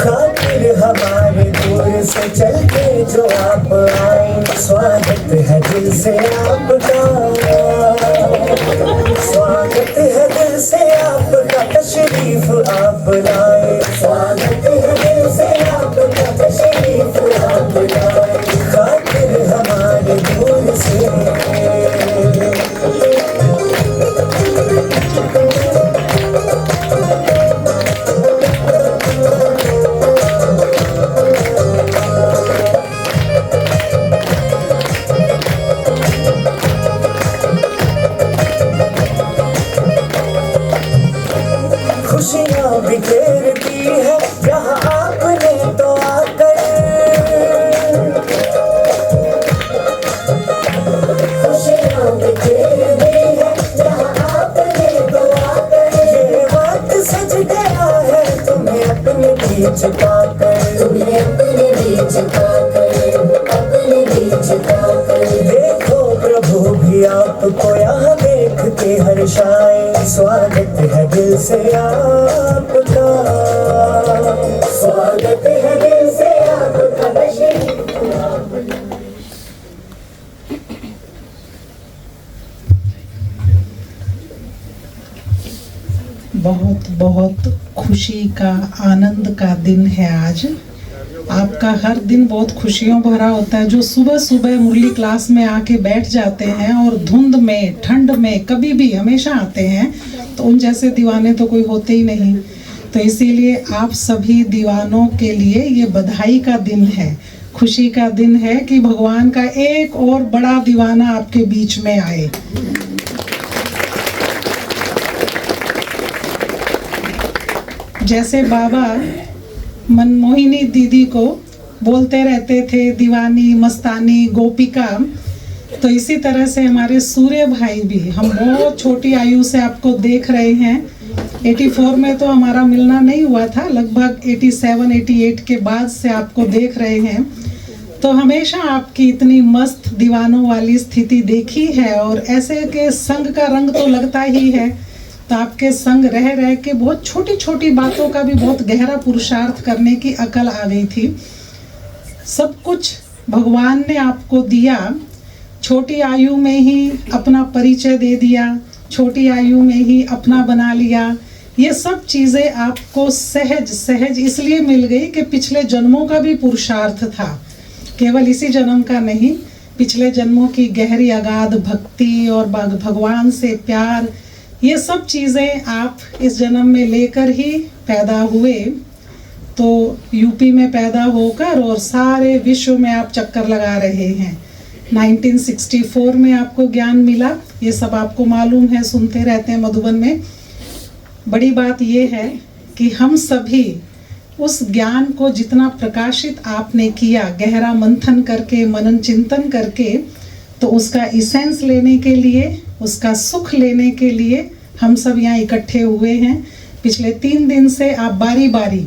खातिर हमारे दूर से चल के जो आप आए, स्वागत है दिल से आपका, स्वागत है दिल से आपका, तशरीफ आप लाए, स्वागत है दिल से आपका, तशरीफ आप लाए, खातिर हमारे दूर से। खुशियाँ बिखेर दी है जहाँ आपने तो आकर, खुशियाँ बिखेर दी है जहाँ आपने तो आकर, ये वक्त सज गया है तुम्हें अपने बीच पाकर, तुम्हें अपने बीच पाकर, अपने बीच पाकर। देखो प्रभु भी आपको यहाँ देखते हर्षाए, स्वागत है दिल से आपका, स्वागत है दिल से आपका, बहुत बहुत खुशी का, आनंद का दिन है आज। आपका हर दिन बहुत खुशियों भरा होता है। जो सुबह सुबह मुरली क्लास में आके बैठ जाते हैं और धुंध में, ठंड में, कभी भी हमेशा आते हैं, तो उन जैसे दीवाने तो कोई होते ही नहीं। तो इसीलिए आप सभी दीवानों के लिए ये बधाई का दिन है, खुशी का दिन है कि भगवान का एक और बड़ा दीवाना आपके बीच में आए। जैसे बाबा मनमोहिनी दीदी को बोलते रहते थे दीवानी, मस्तानी, गोपिका, तो इसी तरह से हमारे सूर्य भाई भी, हम बहुत छोटी आयु से आपको देख रहे हैं। 84 में तो हमारा मिलना नहीं हुआ था, लगभग 87, 88 के बाद से आपको देख रहे हैं। तो हमेशा आपकी इतनी मस्त दीवानों वाली स्थिति देखी है, और ऐसे के संग का रंग तो लगता ही है। तो आपके संग रह रह के बहुत छोटी छोटी बातों का भी बहुत गहरा पुरुषार्थ करने की अकल आ गई थी। सब कुछ भगवान ने आपको दिया, छोटी आयु में ही अपना परिचय दे दिया, छोटी आयु में ही अपना बना लिया। ये सब चीज़ें आपको सहज सहज इसलिए मिल गई कि पिछले जन्मों का भी पुरुषार्थ था, केवल इसी जन्म का नहीं, पिछले जन्मों की गहरी अगाध भक्ति और भगवान से प्यार, ये सब चीज़ें आप इस जन्म में लेकर ही पैदा हुए। तो यूपी में पैदा होकर और सारे विश्व में आप चक्कर लगा रहे हैं। 1964 में आपको ज्ञान मिला, ये सब आपको मालूम है, सुनते रहते हैं मधुबन में। बड़ी बात ये है कि हम सभी उस ज्ञान को जितना प्रकाशित आपने किया, गहरा मंथन करके, मनन चिंतन करके, तो उसका इसेंस लेने के लिए, उसका सुख लेने के लिए हम सब यहाँ इकट्ठे हुए हैं। पिछले 3 दिन से आप बारी बारी,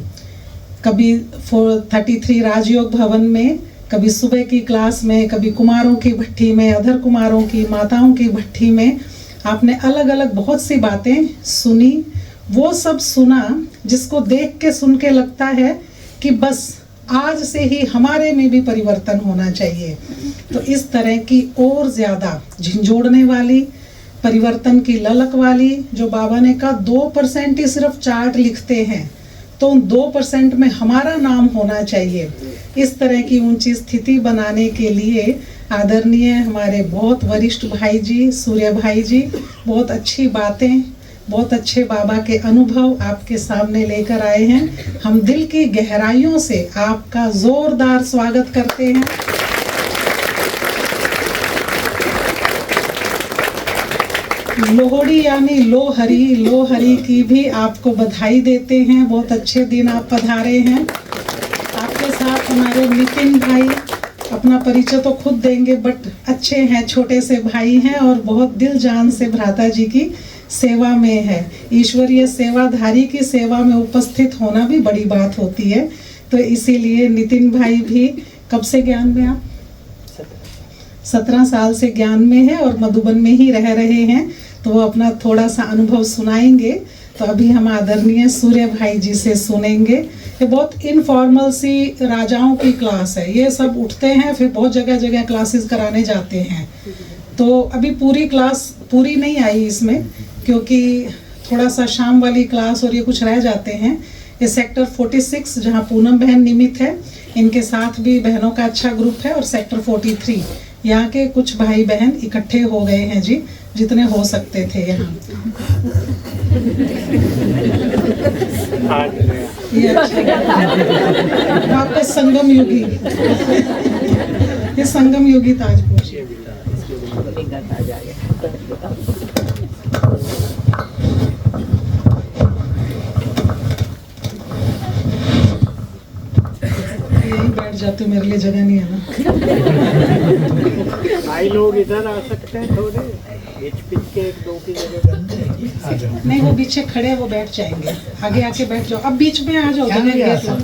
कभी 433 राजयोग भवन में, कभी सुबह की क्लास में, कभी कुमारों की भट्ठी में, अधर कुमारों की, माताओं की भट्ठी में, आपने अलग अलग बहुत सी बातें सुनी। वो सब सुना जिसको देख के, सुन के लगता है कि बस आज से ही हमारे में भी परिवर्तन होना चाहिए। तो इस तरह की और ज़्यादा झिंझोड़ने वाली, परिवर्तन की ललक वाली, जो बाबा ने कहा 2% ही सिर्फ चार्ट लिखते हैं, तो उन 2% में हमारा नाम होना चाहिए। इस तरह की ऊंची स्थिति बनाने के लिए आदरणीय हमारे बहुत वरिष्ठ भाई जी, सूर्य भाई जी, बहुत अच्छी बातें, बहुत अच्छे बाबा के अनुभव आपके सामने लेकर आए हैं। हम दिल की गहराइयों से आपका जोरदार स्वागत करते हैं। लोहड़ी यानी लोहरी, लोहरी की भी आपको बधाई देते हैं। बहुत अच्छे दिन आप पधारे हैं। आपके साथ हमारे नितिन भाई, अपना परिचय तो खुद देंगे, बट अच्छे हैं, छोटे से भाई हैं और बहुत दिल जान से भ्राता जी की सेवा में है। ईश्वरीय सेवाधारी की सेवा में उपस्थित होना भी बड़ी बात होती है। तो इसीलिए नितिन भाई भी, कब से ज्ञान में आप? 17 साल से ज्ञान में है और मधुबन में ही रह रहे हैं, तो वो अपना थोड़ा सा अनुभव सुनाएंगे। तो अभी हम आदरणीय सूर्य भाई जी से सुनेंगे ये बहुत इनफॉर्मल सी राजाओं की क्लास है। ये सब उठते हैं फिर बहुत जगह जगह क्लासेस कराने जाते हैं। तो अभी पूरी क्लास पूरी नहीं आई इसमें, क्योंकि थोड़ा सा शाम वाली क्लास और ये कुछ रह जाते हैं। ये सेक्टर 46 जहाँ पूनम बहन निमित है, इनके साथ भी बहनों का अच्छा ग्रुप है, और सेक्टर 43 यहाँ के कुछ भाई बहन इकट्ठे हो गए हैं जी, जितने हो सकते थे यहाँ। ये अच्छा वापस संगम युगी, ये संगम युगी ताजपुर। यही बैठ जाते, मेरे लिए जगह नहीं है ना। भाई लोग इधर आ सकते हैं, थोड़े बीच के एक दो की जगह बनते हैं। आ जाओ। नहीं, वो पीछे खड़े हैं, वो बैठ जाएंगे। आगे आके बैठ जाओ, अब बीच में आ जाओ, जगह घेर लो।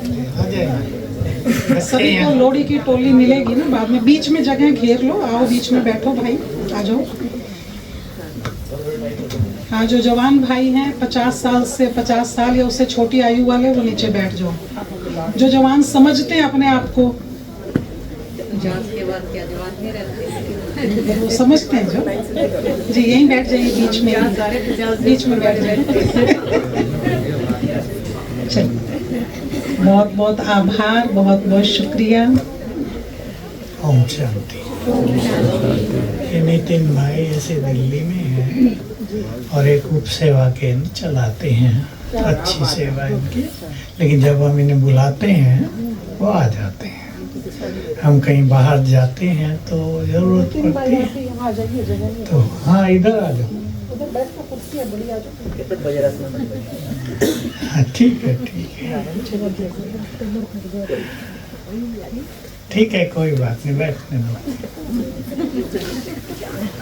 सभी को लोहड़ी की टोली मिलेगी ना बाद में, बीच में जगह घेर लो, आओ बीच में बैठो भाई, आ जाओ। हाँ, जो जवान भाई हैं 50 साल से 50 साल या उससे छोटी आयु वाले, वो नीचे बैठ जाओ। जो जवान समझते हैं अपने आप को, के बाद क्या जवान नहीं रहते, वो समझते हैं जो जी, यहीं बैठ जाइए बीच में, बीच में बैठ जाइए। चलिए, बहुत बहुत आभार, बहुत बहुत शुक्रिया। ओम शांति। ये नितिन भाई ऐसे दिल्ली में है और एक उप सेवा केंद्र चलाते हैं, अच्छी सेवा इनकी, लेकिन जब हम इन्हें बुलाते हैं वो आ जाते हैं। हम कहीं बाहर जाते हैं तो जरूरत पड़ती है तो हाँ, इधर आ जाओ। हाँ, ठीक है, ठीक है, ठीक है, कोई बात नहीं, बैठने दो।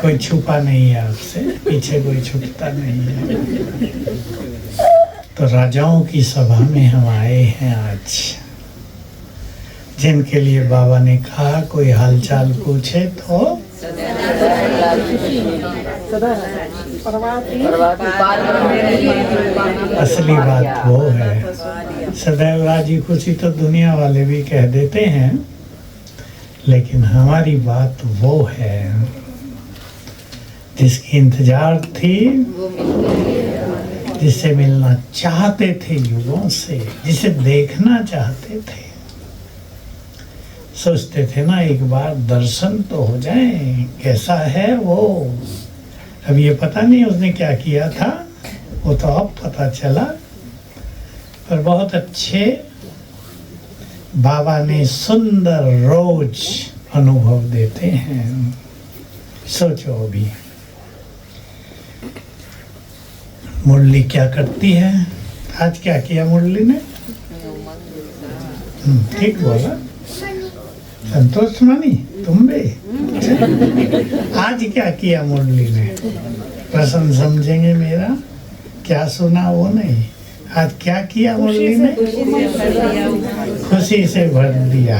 कोई छुपा नहीं है आपसे, पीछे कोई छुपता नहीं है। तो राजाओं की सभा में हम आए हैं आज, जिनके लिए बाबा ने कहा कोई हालचाल पूछे तो असली बात वो है। सदैव राजी खुशी तो दुनिया वाले भी कह देते हैं, लेकिन हमारी बात वो है जिसकी इंतजार थी, जिससे मिलना चाहते थे युगों से, जिसे देखना चाहते थे। सोचते थे ना एक बार दर्शन तो हो जाए, कैसा है वो। अब ये पता नहीं उसने क्या किया था, वो तो अब पता चला। पर बहुत अच्छे बाबा ने सुंदर रोज अनुभव देते हैं। सोचो अभी मुरली क्या करती है, आज क्या किया मुरली ने? ठीक बोला, संतोष मानी तुम भी। आज क्या किया मुरली ने? प्रसन्न समझेंगे मेरा, क्या सुना वो नहीं। आज क्या किया मुरली ने? खुशी से भर दिया।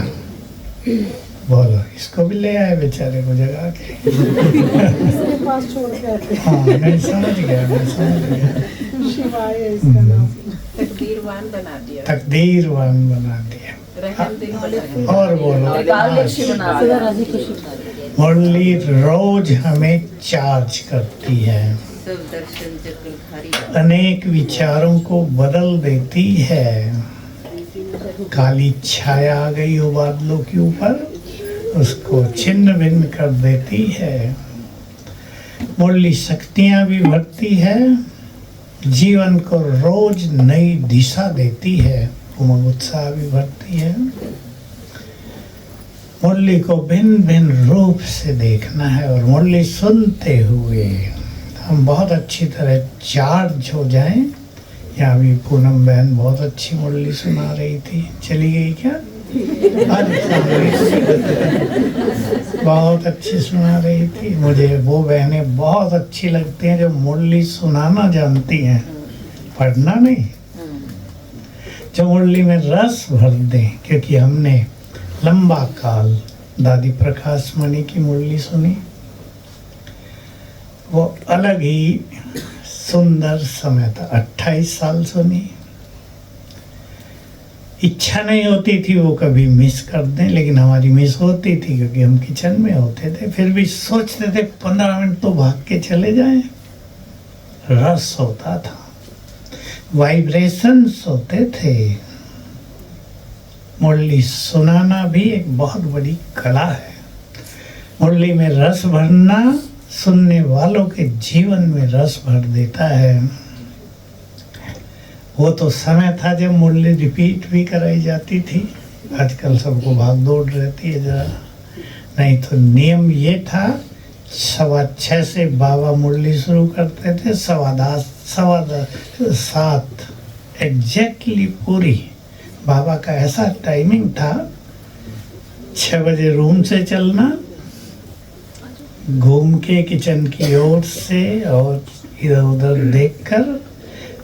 बोलो, इसको भी ले आए बेचारे को जगा के। हाँ, मैं समझ गया, मैं समझ गया। तकदीरवान बना दिया, तकदीरवान बना दिया। और बोलो, मुरली रोज हमें चार्ज करती है, सब दर्शन चक्रधारी अनेक विचारों को बदल देती है। काली छाया आ गई हो बादलों के ऊपर, उसको छिन्न भिन्न कर देती है। मुरली शक्तियाँ भी भरती है, जीवन को रोज नई दिशा देती है, उमंग उत्साह भी भरती है। मुरली को भिन्न भिन्न रूप से देखना है, और मुरली सुनते हुए हम बहुत अच्छी तरह चार्ज हो जाएं। यहाँ भी पूनम बहन बहुत अच्छी मुरली सुना रही थी, चली गई क्या? बहुत अच्छी सुना रही थी। मुझे वो बहनें बहुत अच्छी लगती हैं जो मुरली सुनाना जानती हैं, पढ़ना नहीं। जो मुरली में रस भर दें, क्योंकि हमने लंबा काल दादी प्रकाश मणि की मुरली सुनी, वो अलग ही सुंदर समय था। 28 साल सुनी, इच्छा नहीं होती थी वो कभी मिस कर दें, लेकिन हमारी मिस होती थी क्योंकि हम किचन में होते थे। फिर भी सोचते थे 15 मिनट तो भाग के चले जाएं। रस होता था, वाइब्रेशंस होते थे। मुरली सुनाना भी एक बहुत बड़ी कला है। मुरली में रस भरना सुनने वालों के जीवन में रस भर देता है। वो तो समय था जब मुरली रिपीट भी कराई जाती थी। आजकल सबको भाग दौड़ रहती है जरा, नहीं तो नियम ये था 6:15 से बाबा मुरली शुरू करते थे, 7:15 एग्जैक्टली पूरी। बाबा का ऐसा टाइमिंग था, 6 बजे रूम से चलना, घूम के किचन की ओर से और इधर उधर देखकर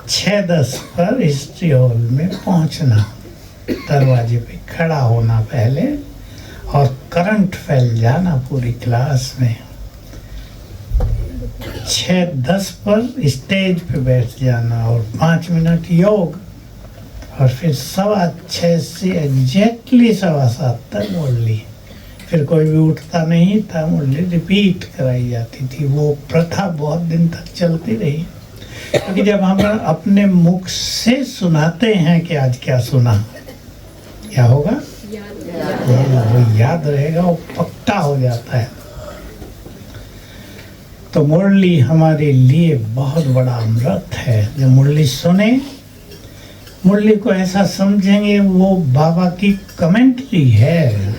6:10 पर हिस्ट्री हॉल में पहुंचना, दरवाजे पे खड़ा होना पहले और करंट फैल जाना पूरी क्लास में। 6:10 पर स्टेज पे बैठ जाना और 5 मिनट योग, और फिर 6:15 से एग्जैक्टली 7:15 तक मुरली। फिर कोई भी उठता नहीं था, मुरली रिपीट कराई जाती थी। वो प्रथा बहुत दिन तक चलती रही, क्योंकि जब हम अपने मुख से सुनाते हैं कि आज क्या सुना, क्या होगा, वो याद रहेगा, वो पक्का हो जाता है। तो मुरली हमारे लिए बहुत बड़ा अमृत है। जब मुरली सुने, मुरली को ऐसा समझेंगे वो बाबा की कमेंट्री है।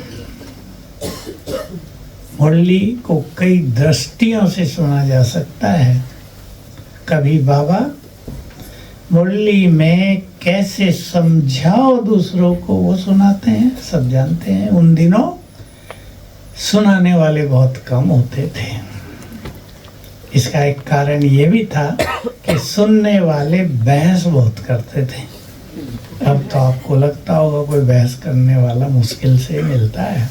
मुरली को कई दृष्टियों से सुना जा सकता है। कभी बाबा मुरली में कैसे समझाओ दूसरों को वो सुनाते हैं, सब जानते हैं। उन दिनों सुनाने वाले बहुत कम होते थे। इसका एक कारण ये भी था कि सुनने वाले बहस बहुत करते थे। अब तो आपको लगता होगा कोई बहस करने वाला मुश्किल से मिलता है।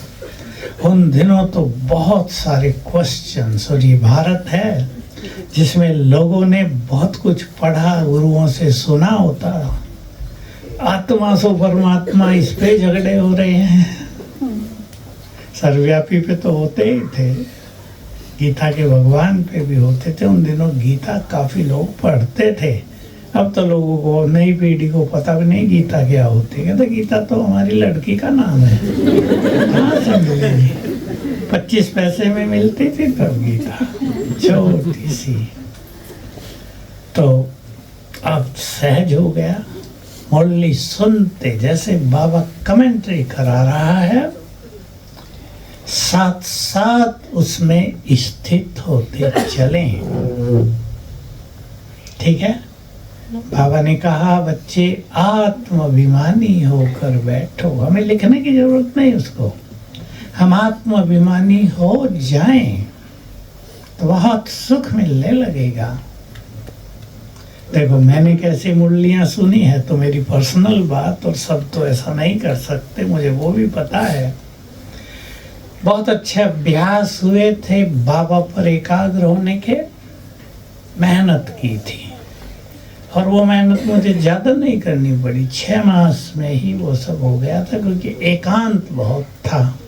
उन दिनों तो बहुत सारे क्वेश्चंस, और ये भारत है जिसमें लोगों ने बहुत कुछ पढ़ा, गुरुओं से सुना होता। आत्मा सो परमात्मा, इस पे झगड़े हो रहे हैं। सर्वव्यापी पे तो होते ही थे, गीता के भगवान पे भी होते थे। उन दिनों गीता काफी लोग पढ़ते थे। अब तो लोगों को, नई पीढ़ी को पता भी नहीं गीता क्या होती है। कहते गीता तो हमारी लड़की का नाम है, कहाँ से मिलेगी? 25 पैसे में मिलती थी तब गीता, छोटी सी। तो अब सहज हो गया। मुरली सुनते जैसे बाबा कमेंट्री करा रहा है, साथ साथ उसमें स्थित होते चलें। ठीक है, बाबा ने कहा बच्चे आत्माभिमानी होकर बैठो। हमें लिखने की जरूरत नहीं उसको, हम आत्माभिमानी हो जाएं तो बहुत सुख मिलने लगेगा। देखो, मैंने कैसी मुरलियां सुनी है तो मेरी पर्सनल बात, और सब तो ऐसा नहीं कर सकते, मुझे वो भी पता है। बहुत अच्छे अभ्यास हुए थे बाबा पर एकाग्र होने के, मेहनत की थी, और वो मेहनत मुझे ज़्यादा नहीं करनी पड़ी। 6 मास में ही वो सब हो गया था, क्योंकि एकांत बहुत था।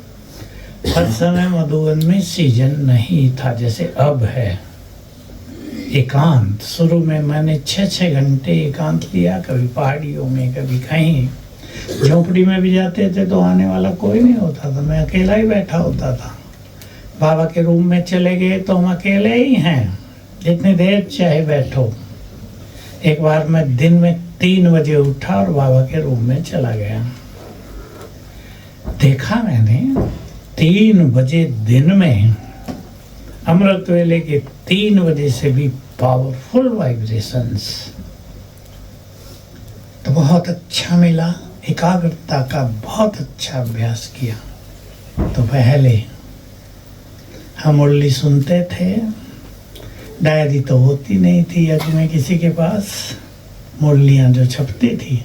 हर समय मधुबन में सीजन नहीं था जैसे अब है। एकांत, शुरू में मैंने 6-6 घंटे एकांत लिया, कभी पहाड़ियों में, कभी कहीं। झोपड़ी में भी जाते थे तो आने वाला कोई नहीं होता था, मैं अकेला ही बैठा होता था। बाबा के रूम में चले गए तो हम अकेले ही हैं, जितनी देर चाहे बैठो। एक बार मैं दिन में 3 बजे उठा और बाबा के रूम में चला गया। देखा मैंने 3 बजे दिन में, अमृत वेले के 3 बजे से भी पावरफुल वाइब्रेशंस। तो बहुत अच्छा मिला, एकाग्रता का बहुत अच्छा अभ्यास किया। तो पहले हम मुरली सुनते थे, डायरी तो होती नहीं थी यज्ञ में किसी के पास। मुरलियाँ जो छपती थी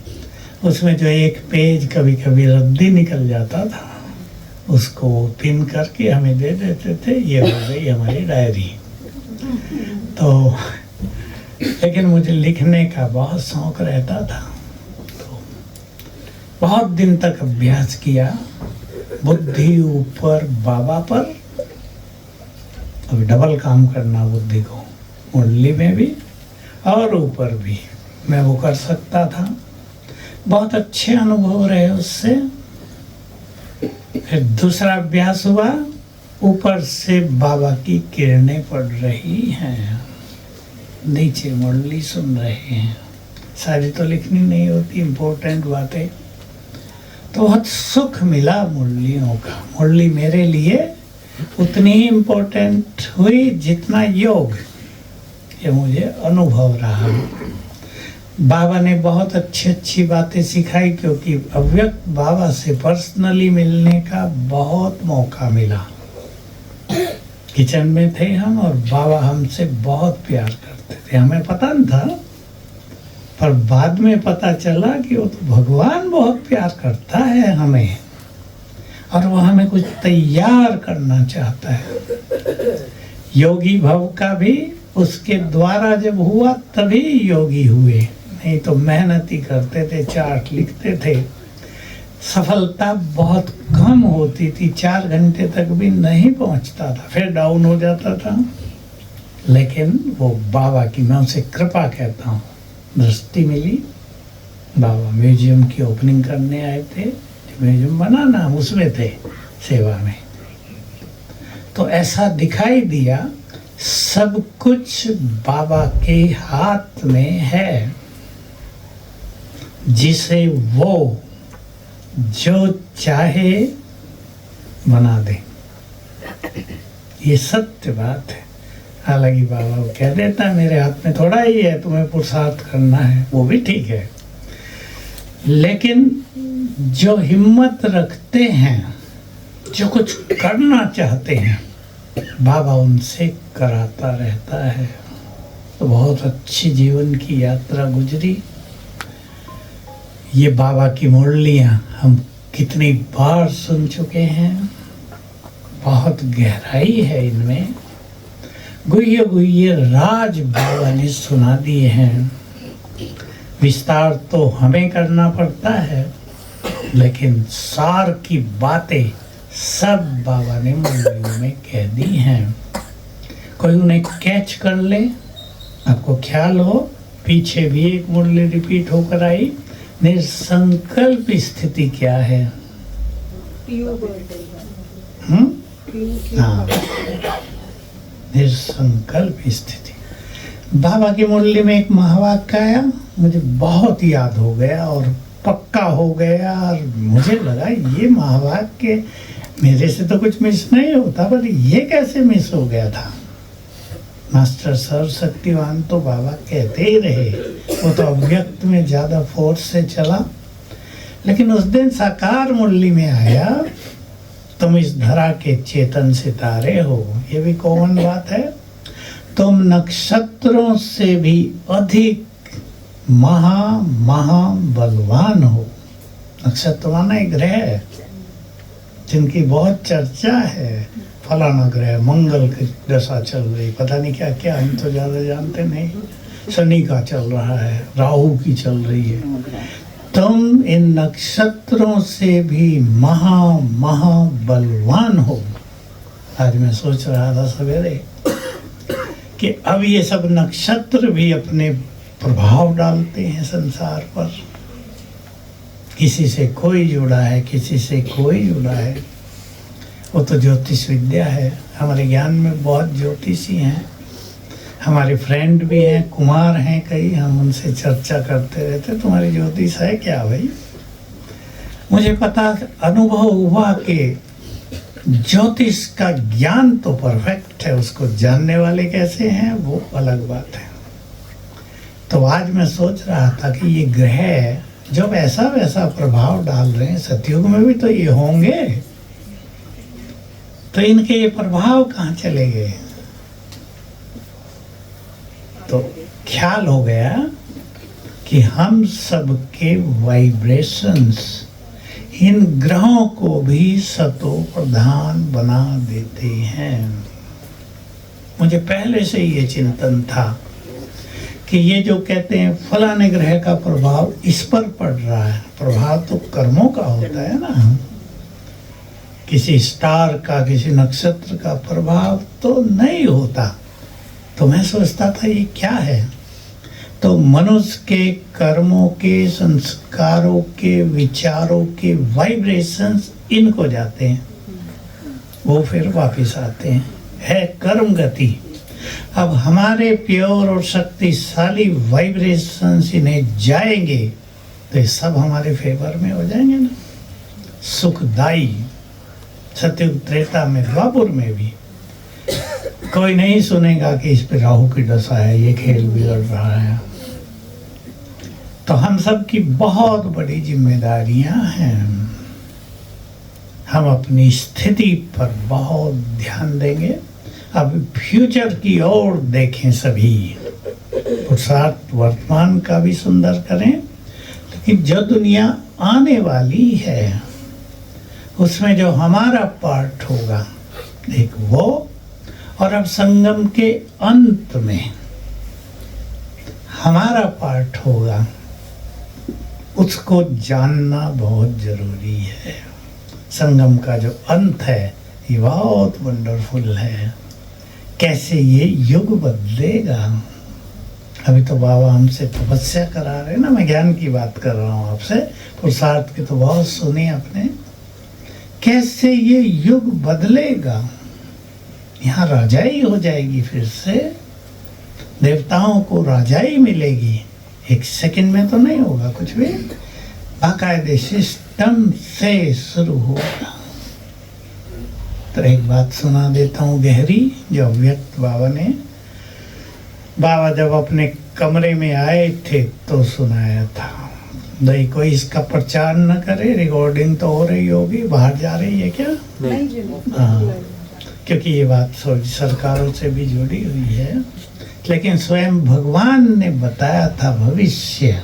उसमें जो एक पेज कभी कभी रद्दी निकल जाता था, उसको पिन करके हमें दे देते थे, ये हो गई हमारी डायरी। तो लेकिन मुझे लिखने का बहुत शौक रहता था, तो बहुत दिन तक अभ्यास किया, बुद्धि ऊपर बाबा पर, अभी डबल काम करना बुद्धि को, मुरली में भी और ऊपर भी मैं वो कर सकता था। बहुत अच्छे अनुभव रहे उससे। फिर दूसरा अभ्यास हुआ, ऊपर से बाबा की किरणें पड़ रही हैं, नीचे मुरली सुन रहे हैं। सारी तो लिखनी नहीं होती, इम्पोर्टेंट बातें। तो बहुत सुख मिला मुरलियों का। मुरली मेरे लिए उतनी ही इम्पोर्टेंट हुई जितना योग, ये मुझे अनुभव रहा। बाबा ने बहुत अच्छी बातें सिखाई, क्योंकि अव्यक्त बाबा से पर्सनली मिलने का बहुत मौका मिला। किचन में थे हम और बाबा हमसे बहुत प्यार करते थे। हमें पता नहीं था, पर बाद में पता चला कि वो तो भगवान बहुत प्यार करता है हमें, और वो हमें कुछ तैयार करना चाहता है। योगी भव का भी उसके द्वारा जब हुआ तभी योगी हुए, नहीं तो मेहनत ही करते थे, चार्ट लिखते थे। सफलता बहुत कम होती थी, 4 घंटे तक भी नहीं पहुंचता था, फिर डाउन हो जाता था। लेकिन वो बाबा की, मैं उसे कृपा कहता हूँ, दृष्टि मिली। बाबा म्यूजियम की ओपनिंग करने आए थे, म्यूजियम बनाना, हम उसमें थे सेवा में। तो ऐसा दिखाई दिया सब कुछ बाबा के हाथ में है, जिसे वो जो चाहे बना दे। ये सत्य बात है। हालांकि बाबा वो कह देता है मेरे हाथ में थोड़ा ही है, तुम्हें पुरुषार्थ करना है, वो भी ठीक है। लेकिन जो हिम्मत रखते हैं, जो कुछ करना चाहते हैं, बाबा उनसे कराता रहता है। तो बहुत अच्छी जीवन की यात्रा गुजरी। ये बाबा की मुरलियाँ हम कितनी बार सुन चुके हैं, बहुत गहराई है इनमें। गुह्य गुह्य राज बाबा ने सुना दिए हैं। विस्तार तो हमें करना पड़ता है, लेकिन सार की बातें सब बाबा ने मुरलियों में कह दी हैं। कोई उन्हें कैच कर ले, आपको ख्याल हो, पीछे भी एक मुरली रिपीट होकर आई। निसंकल्प स्थिति क्या है? हाँ, निसंकल्प स्थिति। बाबा की मुरली में एक महावाक्य आया, मुझे बहुत याद हो गया और पक्का हो गया, और मुझे लगा ये महावाक्य मेरे से तो कुछ मिस नहीं होता, पर ये कैसे मिस हो गया था। मास्टर सर्वशक्तिवान तो बाबा कहते ही रहे, वो तो अव्यक्त में ज़्यादा फोर्स से चला। लेकिन उस दिन साकार मुरली में आया, तुम इस धरा के चेतन सितारे हो। ये भी कॉमन बात है। तुम नक्षत्रों से भी अधिक महा बलवान हो। नक्षत्र माना एक ग्रह है जिनकी बहुत चर्चा है। फलाना ग्रह मंगल की दशा चल रही, पता नहीं क्या क्या, हम तो ज़्यादा जानते नहीं। शनि का चल रहा है, राहु की चल रही है। तुम इन नक्षत्रों से भी महा बलवान हो। आज मैं सोच रहा था सवेरे कि अब ये सब नक्षत्र भी अपने प्रभाव डालते हैं संसार पर। किसी से कोई जुड़ा है, किसी से कोई जुड़ा है। वो तो ज्योतिष विद्या है। हमारे ज्ञान में बहुत ज्योतिषी हैं, हमारे फ्रेंड भी हैं, कुमार हैं कई। हम उनसे चर्चा करते रहते, तुम्हारी ज्योतिष है क्या भाई? मुझे पता अनुभव हुआ कि ज्योतिष का ज्ञान तो परफेक्ट है, उसको जानने वाले कैसे हैं वो अलग बात है। तो आज मैं सोच रहा था कि ये ग्रह जब ऐसा वैसा प्रभाव डाल रहे हैं, सतयुग में भी तो ये होंगे, तो इनके ये प्रभाव कहाँ चले गए? तो ख्याल हो गया कि हम सबके वाइब्रेशंस इन ग्रहों को भी सतो प्रधान बना देते हैं। मुझे पहले से ये चिंतन था कि ये जो कहते हैं फलाने ग्रह का प्रभाव इस पर पड़ रहा है, प्रभाव तो कर्मों का होता है ना। किसी स्टार का, किसी नक्षत्र का प्रभाव तो नहीं होता। तो मैं सोचता था ये क्या है, तो मनुष्य के कर्मों के, संस्कारों के, विचारों के वाइब्रेशंस इनको जाते हैं, वो फिर वापस आते हैं, है कर्म गति। अब हमारे प्योर और शक्तिशाली वाइब्रेशंस इन्हें जाएंगे तो ये सब हमारे फेवर में हो जाएंगे ना, सुखदाई। सतयुग त्रेता में, द्वापर में भी कोई नहीं सुनेगा कि इस पे राहु की दशा है, ये खेल बिगड़ रहा है। तो हम सब की बहुत बड़ी जिम्मेदारियां हैं। हम अपनी स्थिति पर बहुत ध्यान देंगे। अब फ्यूचर की ओर देखें सभी, पुरुषार्थ वर्तमान का भी सुंदर करें, लेकिन जो दुनिया आने वाली है उसमें जो हमारा पार्ट होगा एक वो, और अब संगम के अंत में हमारा पार्ट होगा, उसको जानना बहुत जरूरी है। संगम का जो अंत है ये बहुत वंडरफुल है, कैसे ये युग बदलेगा। अभी तो बाबा हमसे तपस्या करा रहे हैं ना, मैं ज्ञान की बात कर रहा हूँ आपसे, पुरुषार्थ की तो बहुत सुनी आपने। कैसे ये युग बदलेगा, यहाँ राजाई हो जाएगी, फिर से देवताओं को राजाई मिलेगी। एक सेकंड में तो नहीं होगा कुछ भी, बाकायदे सिस्टम से शुरू होगा। तो एक बात सुना देता हूँ गहरी, जो अव्यक्त बाबा जब अपने कमरे में आए थे तो सुनाया था। नहीं कोई इसका प्रचार न करे, रिकॉर्डिंग तो हो रही होगी, बाहर जा रही है क्या? हाँ, क्योंकि ये बात सरकारों से भी जुड़ी हुई है। लेकिन स्वयं भगवान ने बताया था भविष्य,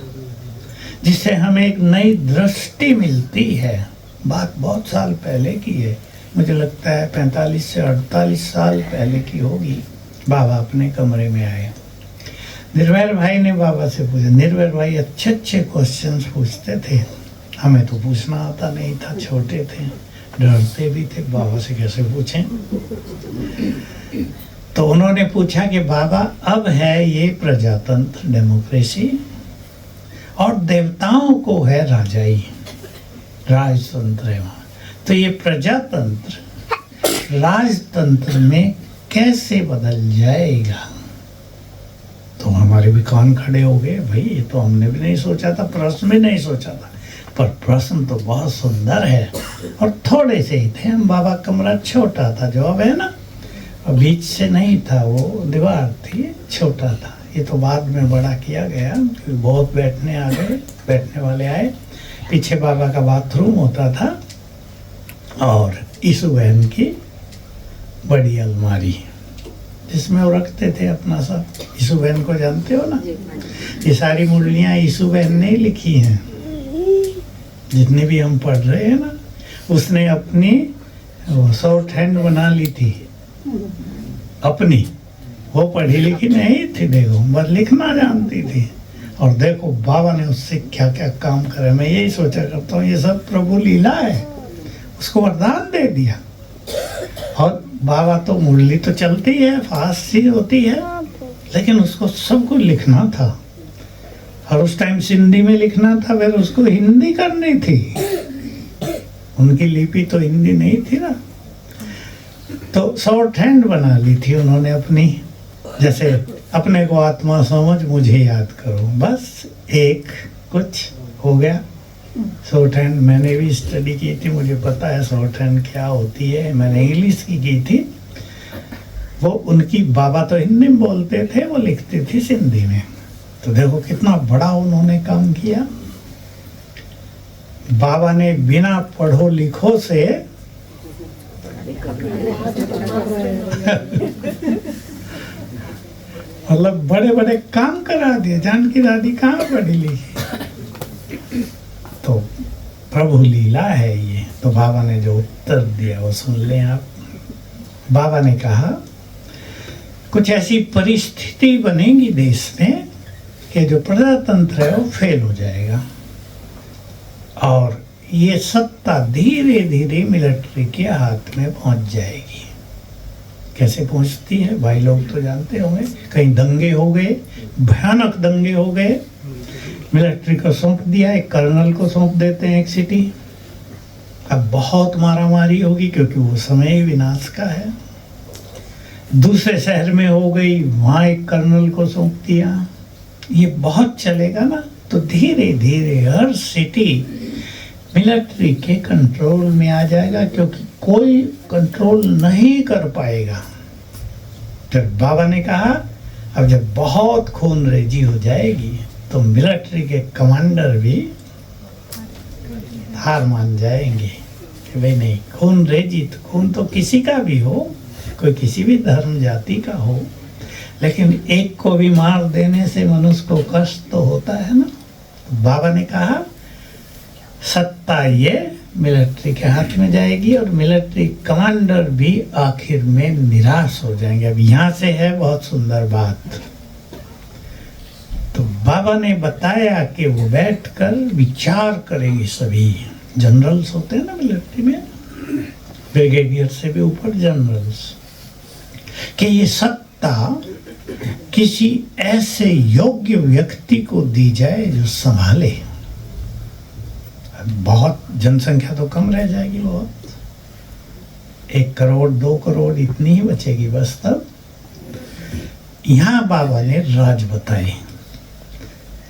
जिससे हमें एक नई दृष्टि मिलती है। बात बहुत साल पहले की है, मुझे लगता है 45 से 48 साल पहले की होगी। बाबा अपने कमरे में आए, निर्वैर भाई ने बाबा से पूछा। निर्वैर भाई अच्छे अच्छे क्वेश्चंस पूछते थे, हमें तो पूछना आता नहीं था, छोटे थे, डरते भी थे, बाबा से कैसे पूछें। तो उन्होंने पूछा कि बाबा अब है ये प्रजातंत्र, डेमोक्रेसी, और देवताओं को है राजाई, राजतंत्र है वहाँ। तो ये प्रजातंत्र राजतंत्र में कैसे बदल जाएगा? तो हमारे भी कान खड़े हो गए, भाई ये तो हमने भी नहीं सोचा था, प्रश्न भी नहीं सोचा था, पर प्रश्न तो बहुत सुंदर है। और थोड़े से ही थे हम, बाबा कमरा छोटा था, जो अब है ना, बीच से नहीं था, वो दीवार थी, छोटा था। ये तो बाद में बड़ा किया गया, बहुत बैठने आ गए, बैठने वाले आए। पीछे बाबा का बाथरूम होता था और ईसु बहन की बड़ी अलमारी, जिसमें वो रखते थे अपना सब। ईसु बहन को जानते हो ना, ये सारी मुरलियाँ ईसु बहन ने ही लिखी हैं, जितने भी हम पढ़ रहे हैं ना। उसने अपनी शॉर्ट हैंड बना ली थी अपनी, वो पढ़ी लिखी नहीं थी, देखो बस लिखना जानती थी। और देखो बाबा ने उससे क्या क्या काम करे। मैं यही सोचा करता हूँ, ये सब प्रभु लीला है, उसको वरदान दे दिया। और बाबा तो मुरली तो चलती है, फास्ट सी होती है, लेकिन उसको सब कुछ लिखना था। और उस टाइम सिंधी में लिखना था, फिर उसको हिंदी करनी थी, उनकी लिपि तो हिंदी नहीं थी ना। तो शॉर्ट हैंड बना ली थी उन्होंने अपनी, जैसे अपने को आत्मा समझ मुझे याद करो, बस एक कुछ हो गया। शॉर्ट हैंड मैंने भी स्टडी की थी, मुझे पता है शॉर्ट हैंड क्या होती है। मैंने इंग्लिश की थी, वो उनकी, बाबा तो हिंदी में बोलते थे, वो लिखती थी सिंधी में। तो देखो कितना बड़ा उन्होंने काम किया। बाबा ने बिना पढ़ो लिखो से मतलब बड़े बड़े काम करा दिए। जानकी दादी कहाँ पढ़ी लिखी? तो प्रभु लीला है ये। तो बाबा ने जो उत्तर दिया वो सुन लें आप। बाबा ने कहा कुछ ऐसी परिस्थिति बनेगी देश में ये जो प्रजातंत्र है वो फेल हो जाएगा और ये सत्ता धीरे धीरे मिलिट्री के हाथ में पहुंच जाएगी। कैसे पहुंचती है भाई लोग तो जानते होंगे, कहीं दंगे हो गए, भयानक दंगे हो गए, मिलिट्री को सौंप दिया, एक कर्नल को सौंप देते हैं एक सिटी। अब बहुत मारामारी होगी क्योंकि वो समय ही विनाश का है। दूसरे शहर में हो गई, वहाँ एक कर्नल को सौंप दिया, ये बहुत चलेगा ना। तो धीरे धीरे हर सिटी मिलिट्री के कंट्रोल में आ जाएगा क्योंकि कोई कंट्रोल नहीं कर पाएगा। फिर बाबा ने कहा अब जब बहुत खूनरेजी हो जाएगी तो मिलिट्री के कमांडर भी हार मान जाएंगे कि भाई नहीं, खूनरेजी तो खून तो किसी का भी हो, कोई किसी भी धर्म जाति का हो, लेकिन एक को भी मार देने से मनुष्य को कष्ट तो होता है ना। बाबा ने कहा सत्ता ये मिलिट्री के हाथ में जाएगी और मिलिट्री कमांडर भी आखिर में निराश हो जाएंगे। अब यहाँ से है बहुत सुंदर बात। तो बाबा ने बताया कि वो बैठकर विचार करेंगे, सभी जनरल्स होते हैं ना मिलिट्री में, ब्रिगेडियर से भी ऊपर जनरल्स, कि ये सत्ता किसी ऐसे योग्य व्यक्ति को दी जाए जो संभाले। बहुत जनसंख्या तो कम रह जाएगी, बहुत 1 करोड़ 2 करोड़ इतनी ही बचेगी बस। तब यहाँ बाबा ने राज बताए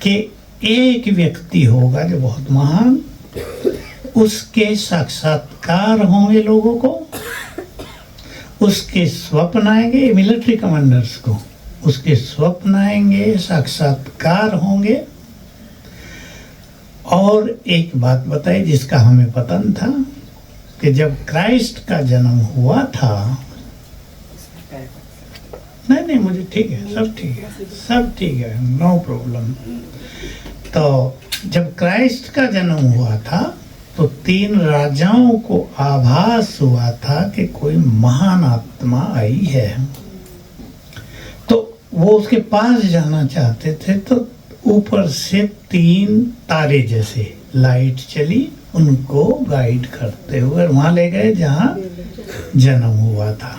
कि एक व्यक्ति होगा जो बहुत महान, उसके साक्षात्कार होंगे लोगों को, उसके स्वप्न आएंगे, मिलिट्री कमांडर्स को उसके स्वप्न आएंगे, साक्षात्कार होंगे। और एक बात बताई जिसका हमें पता न था कि जब क्राइस्ट का जन्म हुआ था, नहीं मुझे ठीक है, सब ठीक है, सब ठीक है, नो प्रॉब्लम। तो जब क्राइस्ट का जन्म हुआ था तो 3 राजाओं को आभास हुआ था कि कोई महान आत्मा आई है, तो वो उसके पास जाना चाहते थे। तो ऊपर से 3 तारे जैसे लाइट चली, उनको गाइड करते हुए वहां ले गए जहां जन्म हुआ था।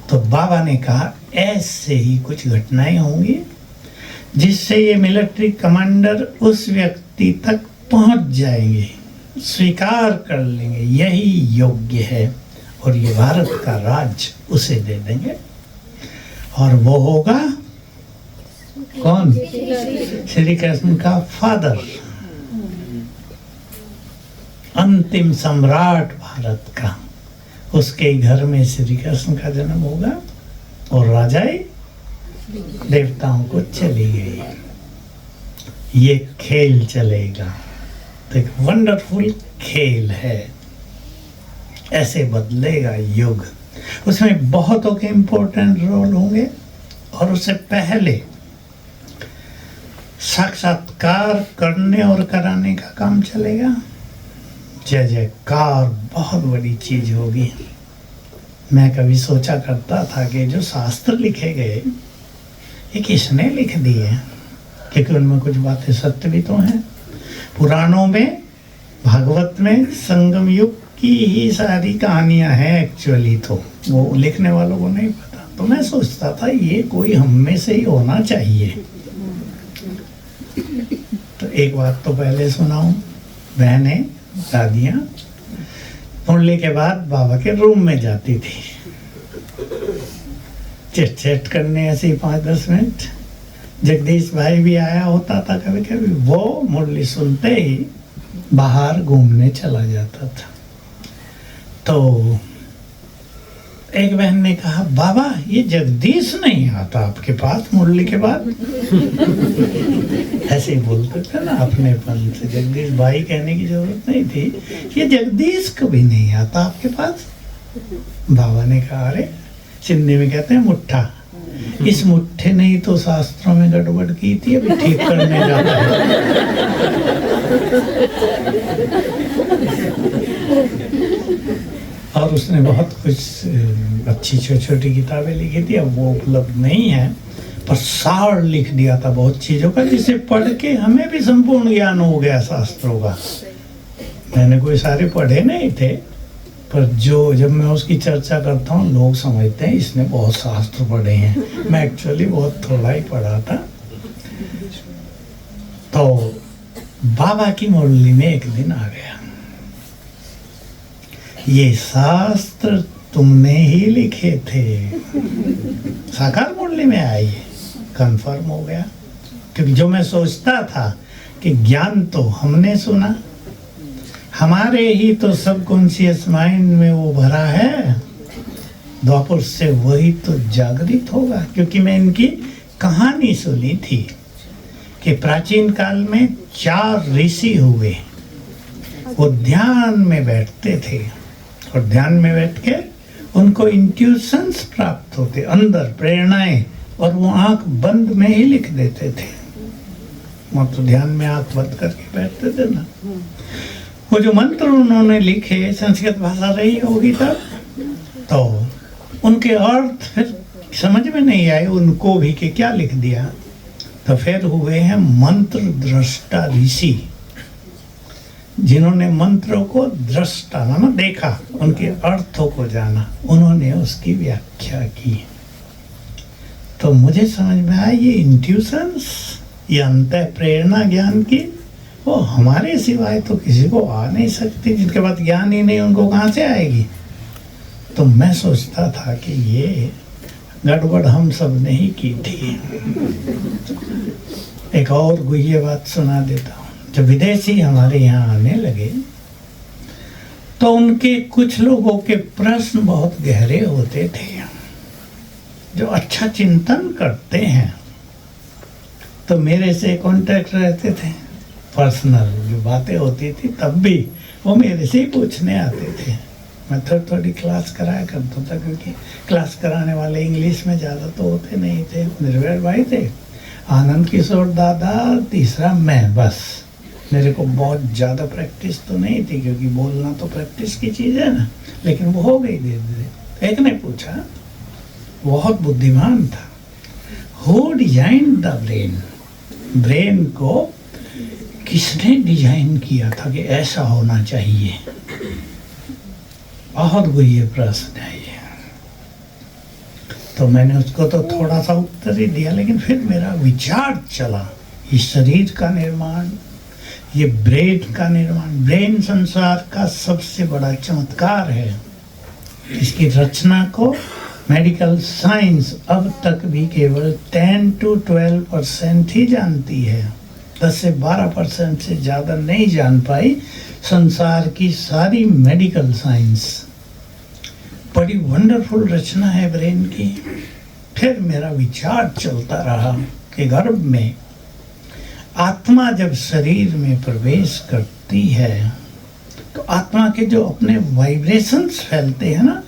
तो बाबा ने कहा ऐसे ही कुछ घटनाएं होंगी जिससे ये मिलिट्री कमांडर उस व्यक्ति तक पहुंच जाएंगे, स्वीकार कर लेंगे यही योग्य है और ये भारत का राज उसे दे देंगे। और वो होगा कौन? श्री कृष्ण का फादर, अंतिम सम्राट भारत का। उसके घर में श्री कृष्ण का जन्म होगा और राजाई देवताओं को चली गई। ये खेल चलेगा, तो एक वंडरफुल खेल है। ऐसे बदलेगा युग। उसमें बहुतों के इंपॉर्टेंट रोल होंगे और उससे पहले साक्षात्कार करने और कराने का काम चलेगा। जय जयकार बहुत बड़ी चीज होगी। मैं कभी सोचा करता था कि जो शास्त्र लिखे गए ये किसने लिख दिए, क्योंकि उनमें कुछ बातें सत्य भी तो हैं। पुराणों में, भागवत में संगम युग की ही सारी कहानियां हैं एक्चुअली, तो वो लिखने वालों को नहीं पता। तो मैं सोचता था ये कोई हम में से ही होना चाहिए। तो एक बात तो पहले सुनाऊं। बहनें, दादियां मुरली के बाद बाबा के रूम में जाती थी चिट चैट करने, ऐसे 5-10 मिनट। जगदीश भाई भी आया होता था कभी कभी, वो मुरली सुनते ही बाहर घूमने चला जाता था। तो एक बहन ने कहा, बाबा ये जगदीश नहीं आता आपके पास मुरली के बाद? ऐसे ही बोलते थे ना अपनेपन से। जगदीश भाई कहने की जरूरत नहीं थी, ये जगदीश कभी नहीं आता आपके पास। बाबा ने कहा, अरे सिंधी में कहते हैं मुट्ठा, इस मुट्ठे ने ही तो शास्त्रों में गड़बड़ की थी, अभी ठीक करने जाता है। और उसने बहुत कुछ अच्छी छोटी छोटी किताबें लिखी थी, अब वो उपलब्ध नहीं है। पर सार लिख दिया था बहुत चीजों का, जिसे पढ़ के हमें भी संपूर्ण ज्ञान हो गया शास्त्रों का। मैंने कोई सारे पढ़े नहीं थे, पर जब मैं उसकी चर्चा करता हूँ लोग समझते हैं इसने बहुत शास्त्र पढ़े हैं। मैं एक्चुअली बहुत थोड़ा ही पढ़ा था। तो बाबा की मुरली में एक दिन आ गया, ये शास्त्र तुमने ही लिखे थे। साकार मुरली में आई, कंफर्म हो गया। क्योंकि जो मैं सोचता था कि ज्ञान तो हमने सुना, हमारे ही तो सबकॉन्शियस माइंड में वो भरा है, द्वापर से वही तो जागृत होगा। क्योंकि मैं इनकी कहानी सुनी थी कि प्राचीन काल में 4 ऋषि हुए, वो ध्यान में बैठते थे और ध्यान में बैठ के उनको इंट्यूशंस प्राप्त होते, अंदर प्रेरणाएं, और वो आंख बंद में ही लिख देते थे। वो तो ध्यान में आंख बंद करके बैठते थे ना। वो जो मंत्र उन्होंने लिखे, संस्कृत भाषा रही होगी तब, तो उनके अर्थ फिर समझ में नहीं आए उनको भी कि क्या लिख दिया। तो फिर हुए हैं मंत्र दृष्टा ऋषि, जिन्होंने मंत्रों को दृष्टा माना देखा, उनके अर्थों को जाना, उन्होंने उसकी व्याख्या की। तो मुझे समझ में आया ये इंट्यूशंस, ये अंतः प्रेरणा ज्ञान की, वो हमारे सिवाय तो किसी को आ नहीं सकती। जिनके पास ज्ञान ही नहीं उनको कहाँ से आएगी। तो मैं सोचता था कि ये गड़बड़ हम सब ने ही की थी। एक और गुह्य बात सुना देता हूँ। जब विदेशी हमारे यहाँ आने लगे तो उनके कुछ लोगों के प्रश्न बहुत गहरे होते थे, जो अच्छा चिंतन करते हैं। तो मेरे से कांटेक्ट रहते थे, पर्सनल जो बातें होती थी तब भी वो मेरे से ही पूछने आते थे। मैं थोड़ी क्लास कराया करता था, क्योंकि क्लास कराने वाले इंग्लिश में ज़्यादा तो होते नहीं थे। निर्भय भाई थे, आनंद किशोर दादा, तीसरा मैं, बस। मेरे को बहुत ज़्यादा प्रैक्टिस तो नहीं थी, क्योंकि बोलना तो प्रैक्टिस की चीज़ है ना, लेकिन वो हो गई धीरे धीरे। एक ने पूछा, बहुत बुद्धिमान था, who design the brain, brain को किसने डिजाइन किया था कि ऐसा होना चाहिए। बहुत गुह्य प्रश्न है ये। तो मैंने उसको तो थोड़ा सा उत्तर ही दिया, लेकिन फिर मेरा विचार चला, ये शरीर का निर्माण, ये ब्रेन का निर्माण, ब्रेन संसार का सबसे बड़ा चमत्कार है। इसकी रचना को मेडिकल साइंस अब तक भी केवल 10 to 12% ही जानती है, 10 से 12% से ज़्यादा नहीं जान पाई संसार की सारी मेडिकल साइंस। बड़ी वंडरफुल रचना है ब्रेन की। फिर मेरा विचार चलता रहा कि गर्भ में आत्मा जब शरीर में प्रवेश करती है तो आत्मा के जो अपने वाइब्रेशंस फैलते हैं ना,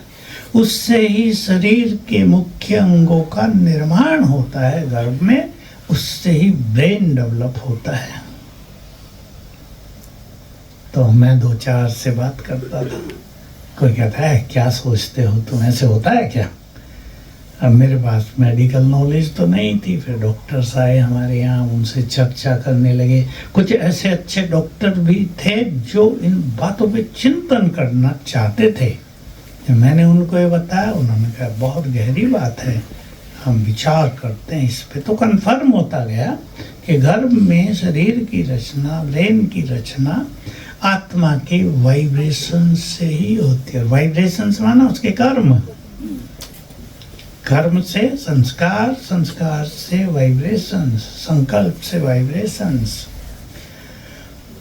उससे ही शरीर के मुख्य अंगों का निर्माण होता है गर्भ में, उससे ही ब्रेन डेवलप होता है। तो मैं 2-4 से बात करता था, कोई कहता है क्या सोचते हो तुम, ऐसे होता है क्या। अब मेरे पास मेडिकल नॉलेज तो नहीं थी। फिर डॉक्टर्स आए हमारे यहाँ, उनसे चर्चा करने लगे। कुछ ऐसे अच्छे डॉक्टर भी थे जो इन बातों पे चिंतन करना चाहते थे। जब मैंने उनको ये बताया, उन्होंने कहा बहुत गहरी बात है, हम विचार करते हैं इस पे। तो कंफर्म होता गया कि गर्भ में शरीर की रचना, ब्रेन की रचना आत्मा के वाइब्रेशन से ही होती है। वाइब्रेशंस माना उसके कर्म, कर्म से संस्कार, संस्कार से वाइब्रेशंस, संकल्प से वाइब्रेशंस।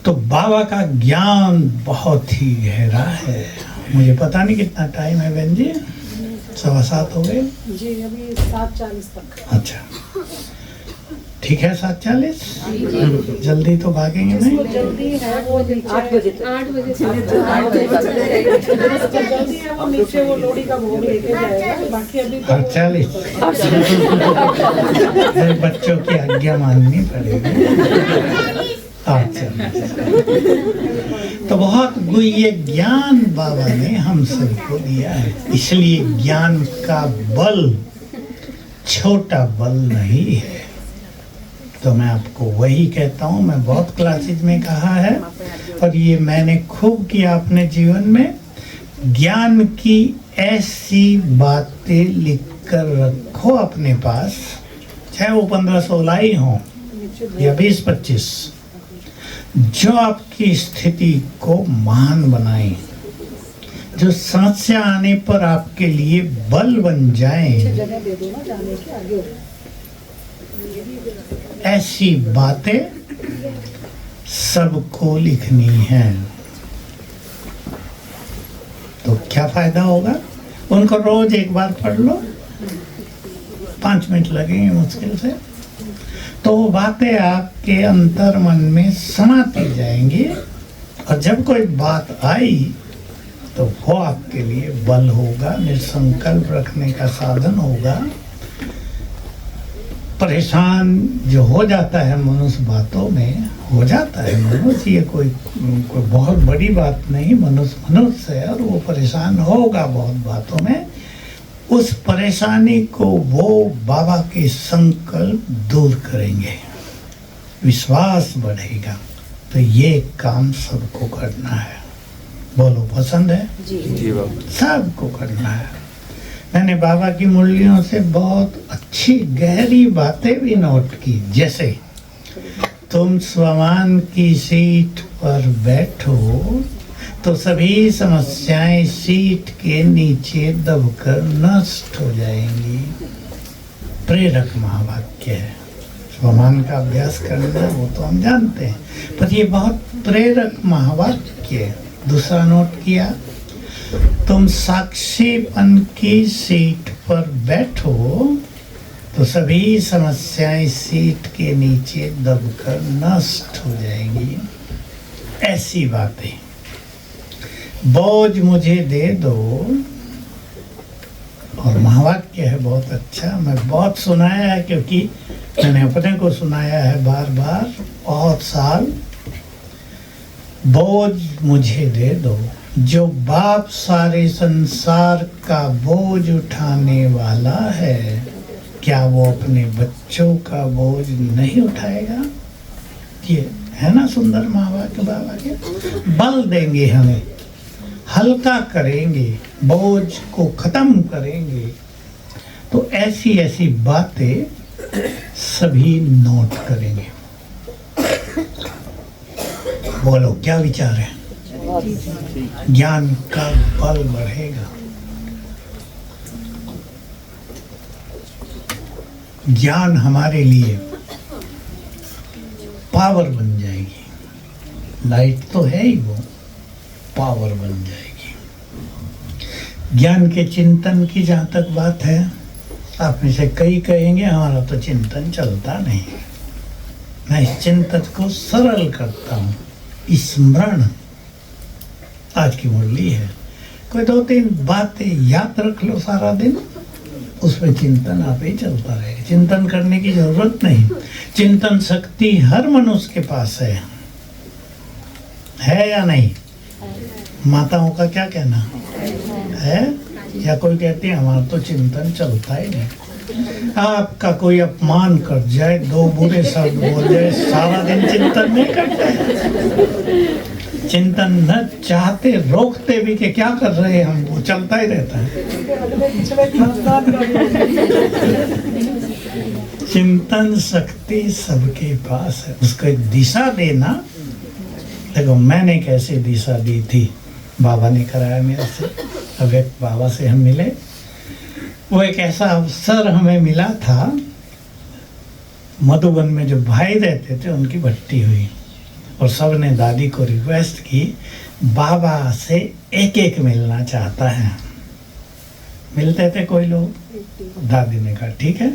तो बाबा का ज्ञान बहुत ही गहरा है। मुझे पता नहीं कितना टाइम है बहन जी, 7:15 हो गए जी, अभी 7:40 तक। अच्छा ठीक है, 7:40। जल्दी तो भागेंगे नहीं। जल्दी है वो 8 बजे तक। 8 बजे से जल्दी है वो नीचे वो लोड़ी का भोग लेके जाएगा। बाकी अभी तो 48 बच्चों की आज्ञा माननी पड़ेगी। अच्छा, तो बहुत गुह्य ज्ञान बाबा ने हम सबको दिया है। इसलिए ज्ञान का बल छोटा बल नहीं है। तो मैं आपको वही कहता हूँ, मैं बहुत क्लासेज में कहा है और ये मैंने खूब किया अपने जीवन में। ज्ञान की ऐसी बातें लिख कर रखो अपने पास, चाहे वो 15-16 ही हो या 20-25, जो आपकी स्थिति को महान बनाए, जो समस्या आने पर आपके लिए बल बन जाए। ऐसी बातें सबको लिखनी है। तो क्या फायदा होगा? उनको रोज एक बार पढ़ लो, 5 मिनट लगेंगे मुश्किल से, तो वो बातें आपके अंतर मन में समाती जाएंगी और जब कोई बात आई तो वो आपके लिए बल होगा, निसंकल्प रखने का साधन होगा। परेशान जो हो जाता है मनुष्य बातों में, हो जाता है मनुष्य, ये कोई बहुत बड़ी बात नहीं, मनुष्य है और वो परेशान होगा बहुत बातों में। उस परेशानी को वो बाबा के संकल्प दूर करेंगे, विश्वास बढ़ेगा। तो ये काम सबको करना है। बोलो, पसंद है? जी बाबा। सबको करना है। मैंने बाबा की मुरलियों से बहुत अच्छी गहरी बातें भी नोट की, जैसे तुम स्वमान की सीट पर बैठो तो सभी समस्याएं सीट के नीचे दबकर नष्ट हो जाएंगी। प्रेरक महावाक्य है। स्वमान का अभ्यास करना वो तो हम जानते हैं, पर ये बहुत प्रेरक महावाक्य है। दूसरा नोट किया, तुम साक्षीपन की सीट पर बैठो तो सभी समस्याएं सीट के नीचे दबकर नष्ट हो जाएंगी। ऐसी बातें, बोझ मुझे दे दो, और महावाक्य है बहुत अच्छा। मैं बहुत सुनाया है, क्योंकि मैंने अपने को सुनाया है बार बार, बहुत साल। बोझ मुझे दे दो, जो बाप सारे संसार का बोझ उठाने वाला है, क्या वो अपने बच्चों का बोझ नहीं उठाएगा? ये है ना सुंदर महावाक्य बाबा के। बल देंगे हमें, हल्का करेंगे, बोझ को खत्म करेंगे। तो ऐसी ऐसी बातें सभी नोट करेंगे। बोलो, क्या विचार है? ज्ञान का बल बढ़ेगा, ज्ञान हमारे लिए पावर बन जाएगी। लाइट तो है ही, वो पावर बन जाएगी। ज्ञान के चिंतन की जहाँ तक बात है, आप में से कई कहेंगे हमारा तो चिंतन चलता नहीं। मैं इस चिंतन को सरल करता हूँ। स्मरण आज की मुरली है। कोई 2-3 बातें याद रख लो सारा दिन, उसमें चिंतन आप ही चलता रहेगा। चिंतन करने की जरूरत नहीं। चिंतन शक्ति हर मनुष्य के पास है या नहीं? माताओं का क्या कहना है? या कोई कहती है हमारा तो चिंतन चलता ही नहीं। आपका कोई अपमान कर जाए, 2 बुरे शब्द बोल जाए, सारा दिन चिंतन नहीं करते। चिंतन न चाहते, रोकते भी कि क्या कर रहे हैं हम, वो चलता ही रहता है। चिंतन शक्ति सबके पास है, उसको एक दिशा देना। देखो मैंने कैसे दिशा दी थी, बाबा ने कराया मेरे से। अब एक बाबा से हम मिले, वो एक ऐसा अवसर हमें मिला था। मधुबन में जो भाई रहते थे उनकी भट्टी हुई और सब ने दादी को रिक्वेस्ट की, बाबा से एक मिलना चाहता है। मिलते थे कोई लोग, दादी ने कहा ठीक है।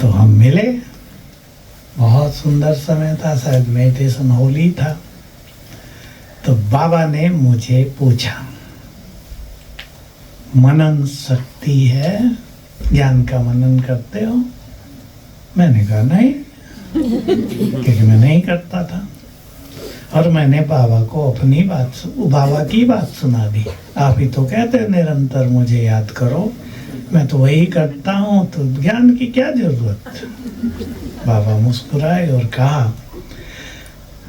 तो हम मिले, बहुत सुंदर समय था, शायद मेडिटेशन हॉल ही था। तो बाबा ने मुझे पूछा, मनन शक्ति है, ज्ञान का मनन करते हो? मैंने कहा नहीं, क्योंकि मैं नहीं करता था। और मैंने बाबा को अपनी बात, बाबा की बात सुना दी। आप ही तो कहते हो निरंतर मुझे याद करो। मैं तो वही करता हूँ, तो ज्ञान की क्या जरूरत। बाबा मुस्कुराए और कहा,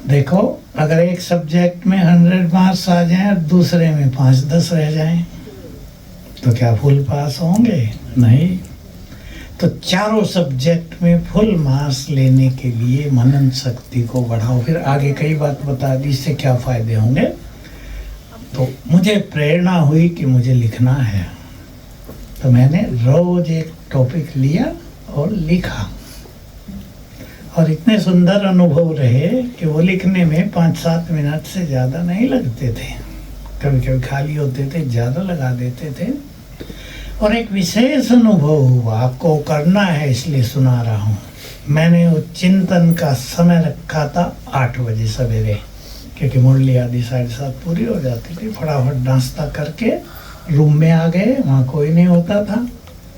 देखो अगर एक सब्जेक्ट में 100 मार्क्स आ जाएं और दूसरे में 5-10 रह जाएं तो क्या फुल पास होंगे? नहीं। तो चारों सब्जेक्ट में फुल मार्क्स लेने के लिए मनन शक्ति को बढ़ाओ। फिर आगे कई बात बता दी, इससे क्या फायदे होंगे। तो मुझे प्रेरणा हुई कि मुझे लिखना है, तो मैंने रोज एक टॉपिक लिया और लिखा, और इतने सुंदर अनुभव रहे कि वो लिखने में 5-7 मिनट से ज़्यादा नहीं लगते थे। कभी कभी खाली होते थे, ज़्यादा लगा देते थे। और एक विशेष अनुभव हुआ, आपको करना है इसलिए सुना रहा हूँ। मैंने वो चिंतन का समय रखा था 8 बजे सवेरे, क्योंकि मुरली आदि 7:30 पूरी हो जाती थी। फटाफट नाश्ता करके रूम में आ गए, वहाँ कोई नहीं होता था,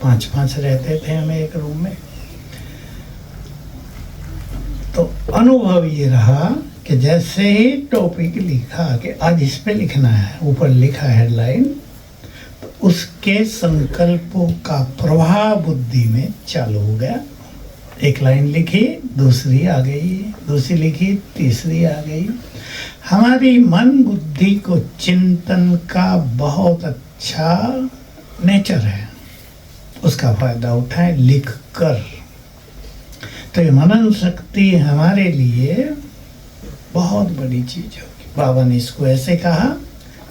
5-5 रहते थे हमें एक रूम में। तो अनुभव ये रहा कि जैसे ही टॉपिक लिखा कि आज इस पे लिखना है, ऊपर लिखा हेडलाइन, तो उसके संकल्पों का प्रभाव बुद्धि में चालू हो गया। एक लाइन लिखी, दूसरी आ गई, दूसरी लिखी, तीसरी आ गई। हमारी मन बुद्धि को चिंतन का बहुत अच्छा नेचर है, उसका फायदा उठाएं लिख कर। तो ये मनन शक्ति हमारे लिए बहुत बड़ी चीज होगी। बाबा ने इसको ऐसे कहा,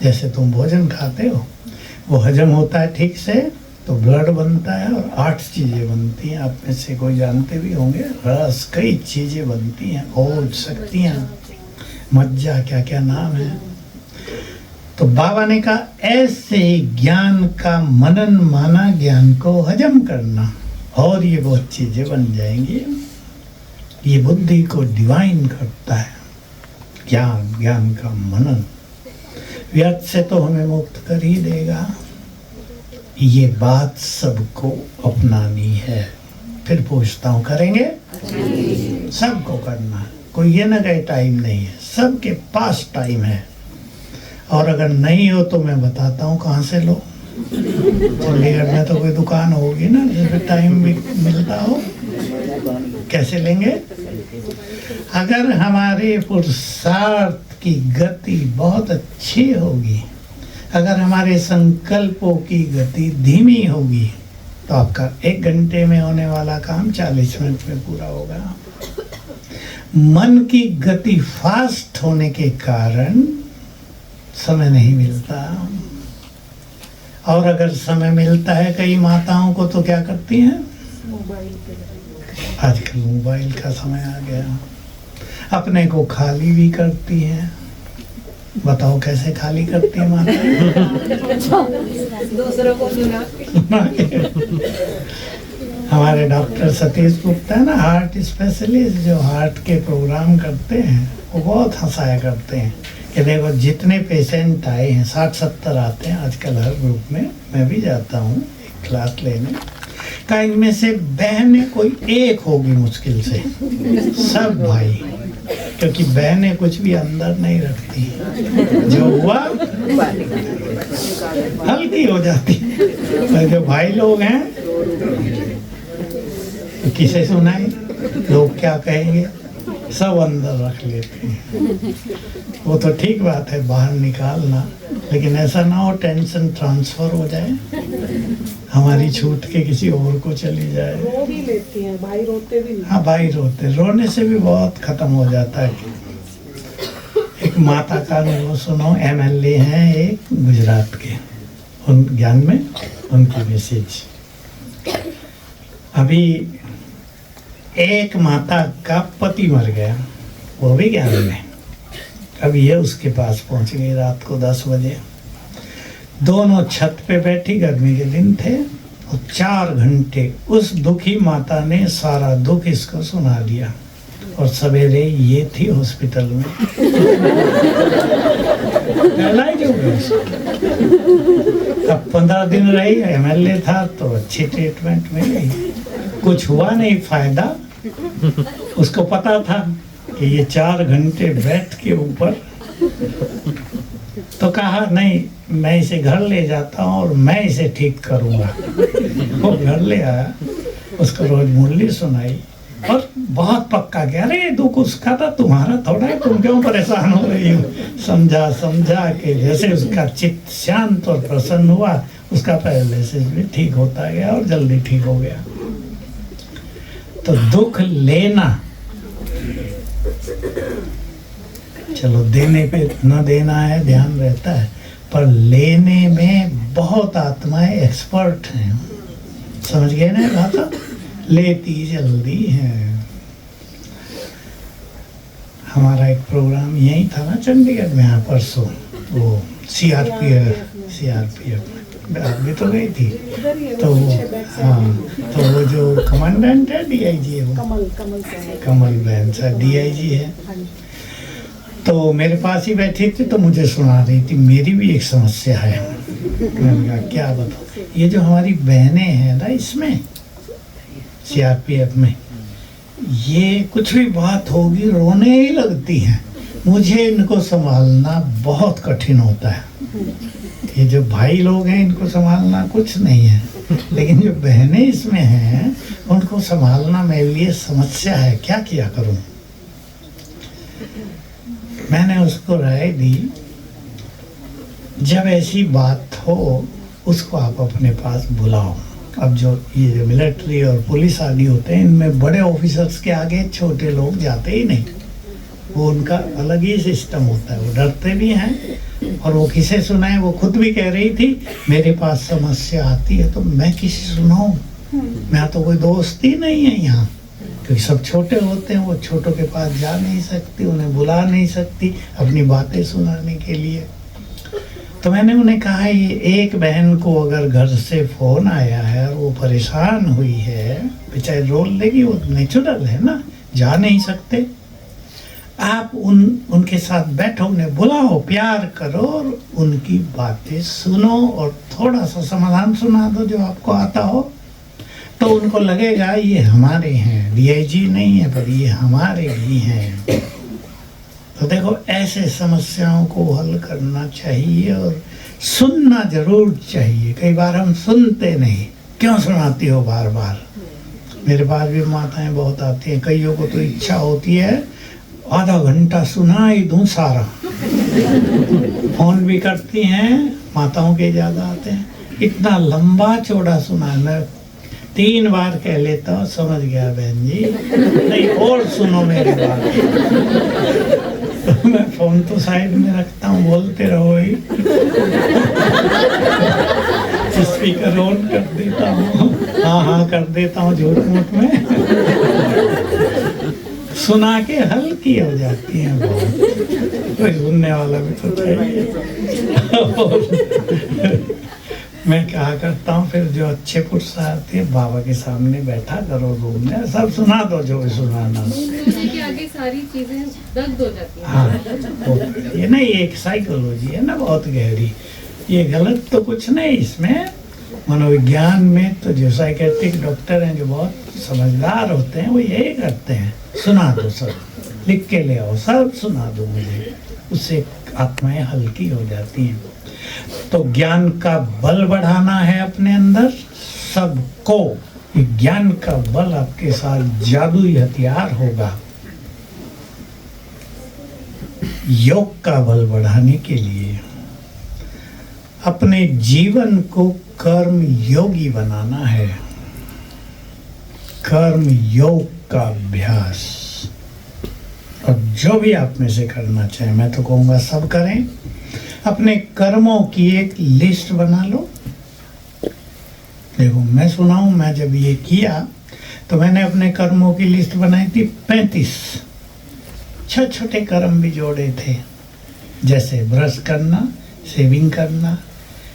जैसे तुम भोजन खाते हो, वो हजम होता है ठीक से तो ब्लड बनता है और 8 चीजें बनती हैं। आप में से कोई जानते भी होंगे, रस, कई चीजें बनती हैं, और शक्तियाँ, मज्जा, क्या क्या नाम है। तो बाबा ने कहा ऐसे ही ज्ञान का मनन माना, ज्ञान को हजम करना, और ये बहुत चीजें बन जाएंगी। ये बुद्धि को डिवाइन करता है ज्ञान का मनन। व्यर्थ से तो हमें मुक्त कर ही देगा। ये बात सबको अपनानी है। फिर पूछता हूँ, करेंगे? सबको करना है। कोई ये ना कहे टाइम नहीं है, सबके पास टाइम है। और अगर नहीं हो तो मैं बताता हूँ कहाँ से लो। चंडीगढ़ में तो कोई दुकान होगी ना जिसमें टाइम भी मिलता हो। कैसे लेंगे? अगर हमारे पुरुषार्थ की गति बहुत अच्छी होगी, अगर हमारे संकल्पों की गति धीमी होगी, तो आपका 1 घंटे में होने वाला काम 40 मिनट में पूरा होगा। मन की गति फास्ट होने के कारण समय नहीं मिलता, और अगर समय मिलता है कई माताओं को तो क्या करती हैं? आजकल मोबाइल का समय आ गया, अपने को खाली भी करती हैं। बताओ कैसे खाली करती है माता? दूसरों को सुना हमारे डॉक्टर सतीश गुप्ता है ना, हार्ट स्पेशलिस्ट, जो हार्ट के प्रोग्राम करते हैं, वो बहुत हंसाया करते हैं कि देखो जितने पेशेंट आए हैं, 60-70 आते हैं आजकल हर ग्रुप में, मैं भी जाता हूँ एक क्लास लेने का। इनमें से बहनें कोई एक होगी मुश्किल से, सब भाई, क्योंकि बहनें कुछ भी अंदर नहीं रखती, जो हुआ हल्की हो जाती। और जो भाई लोग हैं तो किसे सुनाए, लोग क्या कहेंगे, सब अंदर रख लेते हैं। वो तो ठीक बात है बाहर निकालना, लेकिन ऐसा ना हो टेंशन ट्रांसफर हो जाए, हमारी छूट के किसी और को चली जाए। रो भी लेती हैं, भाई रोते भी नहीं। हाँ भाई रोते, रोने से भी बहुत खत्म हो जाता है। एक माता का वो सुनो, MLA हैं एक गुजरात के, उन ज्ञान में उनकी मैसेज। अभी एक माता का पति मर गया, वो भी ज्ञान में। अब ये उसके पास पहुंच गई रात को 10 बजे। दोनों छत पे बैठी, गर्मी के दिन थे, और 4 घंटे उस दुखी माता ने सारा दुख इसको सुना दिया। और सवेरे ये थी हॉस्पिटल में। इलाज हो गया। अब 15 दिन रही, MLA था तो अच्छी ट्रीटमेंट मिली, कुछ हुआ नहीं फायदा। उसको पता था कि ये 4 घंटे बैठ के ऊपर तो कहा नहीं, मैं इसे घर ले जाता हूँ और मैं इसे ठीक करूँगा। वो घर ले आया, उसको रोज मुरली सुनाई और बहुत पक्का कि अरे दुख उसका था, तुम्हारा थोड़ा है, तुम क्यों परेशान हो रही हो। समझा समझा के जैसे उसका चित्त शांत और प्रसन्न हुआ, उसका पैरालिसिस भी ठीक होता गया और जल्दी ठीक हो गया। तो दुख लेना, चलो देने पे न देना है ध्यान रहता है, पर लेने में बहुत आत्माएं एक्सपर्ट हैं। समझ गए ना बात? लेती जल्दी है। हमारा एक प्रोग्राम यही था ना चंडीगढ़ में, यहाँ परसों, वो सीआरपीएफ आप भी तो गई थी। तो हाँ, तो वो जो कमांडेंट है डीआईजी है, वो कमल बहन सर डीआईजी है, तो मेरे पास ही बैठी थी, तो मुझे सुना रही थी मेरी भी एक समस्या है। मैंने कहा क्या बताओ? ये जो हमारी बहनें हैं ना इसमें सीआरपीएफ में, ये कुछ भी बात होगी रोने ही लगती हैं। मुझे इनको संभालना बहुत कठिन होता है। ये जो भाई लोग हैं इनको संभालना कुछ नहीं है, लेकिन जो बहनें इसमें हैं उनको संभालना मेरे लिए समस्या है। क्या किया करूं? मैंने उसको राय दी, जब ऐसी बात हो उसको आप अपने पास बुलाओ। अब जो ये जो मिलिट्री और पुलिस आदि होते हैं, इनमें बड़े ऑफिसर्स के आगे छोटे लोग जाते ही नहीं। वो उनका अलग ही सिस्टम होता है, वो डरते भी हैं। और वो किसे सुनाए? वो खुद भी कह रही थी मेरे पास समस्या आती है तो मैं किसे सुनाऊं? मैं तो कोई दोस्त ही नहीं है यहाँ, क्योंकि सब छोटे होते हैं, वो छोटों के पास जा नहीं सकती, उन्हें बुला नहीं सकती अपनी बातें सुनाने के लिए। तो मैंने उन्हें कहा ये एक बहन को अगर घर से फोन आया है और वो परेशान हुई है, बेचारी रोल लेगी, वो नेचुरल है ना, जा नहीं सकते। आप उनके साथ बैठो, उन्हें बुलाओ, प्यार करो और उनकी बातें सुनो और थोड़ा सा समाधान सुना दो जो आपको आता हो, तो उनको लगेगा ये हमारे हैं, डीआईजी नहीं है पर ये हमारे भी हैं। तो देखो ऐसे समस्याओं को हल करना चाहिए और सुनना जरूर चाहिए। कई बार हम सुनते नहीं, क्यों सुनाती हो बार बार? मेरे पास भी माताएं बहुत आती हैं, कईयों को तो इच्छा होती है आधा घंटा सुना ही दूं सारा। फोन भी करती हैं, माताओं के ज़्यादा आते हैं, इतना लंबा चौड़ा सुना। मैं 3 बार कह लेता हूँ, समझ गया बहन जी, नहीं और सुनो मेरी बात। मैं फोन तो साइड में रखता हूँ, बोलते रहो ही। स्पीकर ऑन कर देता हूँ, हाँ कर देता हूँ झूठ मूठ में। सुना के हल्की हो जाती हैं बहुत, कोई सुनने वाला भी तो चाहिए। मैं क्या करता हूँ फिर, जो अच्छे पुरुष आते हैं बाबा के सामने बैठा करो रूम में, सब सुना दो जो भी सुनाना। के आगे सारी चीजें दर्द हो जाती हैं। हाँ, ये नहीं, एक साइकोलॉजी है ना बहुत गहरी, ये गलत तो कुछ नहीं इसमें। मनोविज्ञान में तो जो साइकेट्रिक डॉक्टर हैं जो बहुत समझदार होते हैं, वो यही करते हैं, सुना दो सब, लिख के ले आओ, सब सुना दो मुझे, उससे आत्माएं हल्की हो जाती हैं। तो ज्ञान का बल बढ़ाना है अपने अंदर सबको। ज्ञान का बल आपके साथ जादुई हथियार होगा। योग का बल बढ़ाने के लिए अपने जीवन को कर्म योगी बनाना है। कर्म योग का अभ्यास, और जो भी आप में से करना चाहे, मैं तो कहूँगा सब करें। अपने कर्मों की एक लिस्ट बना लो। देखो मैं सुनाऊं, मैं जब ये किया तो मैंने अपने कर्मों की लिस्ट बनाई थी 35। छोटे छोटे कर्म भी जोड़े थे, जैसे ब्रश करना, शेविंग करना,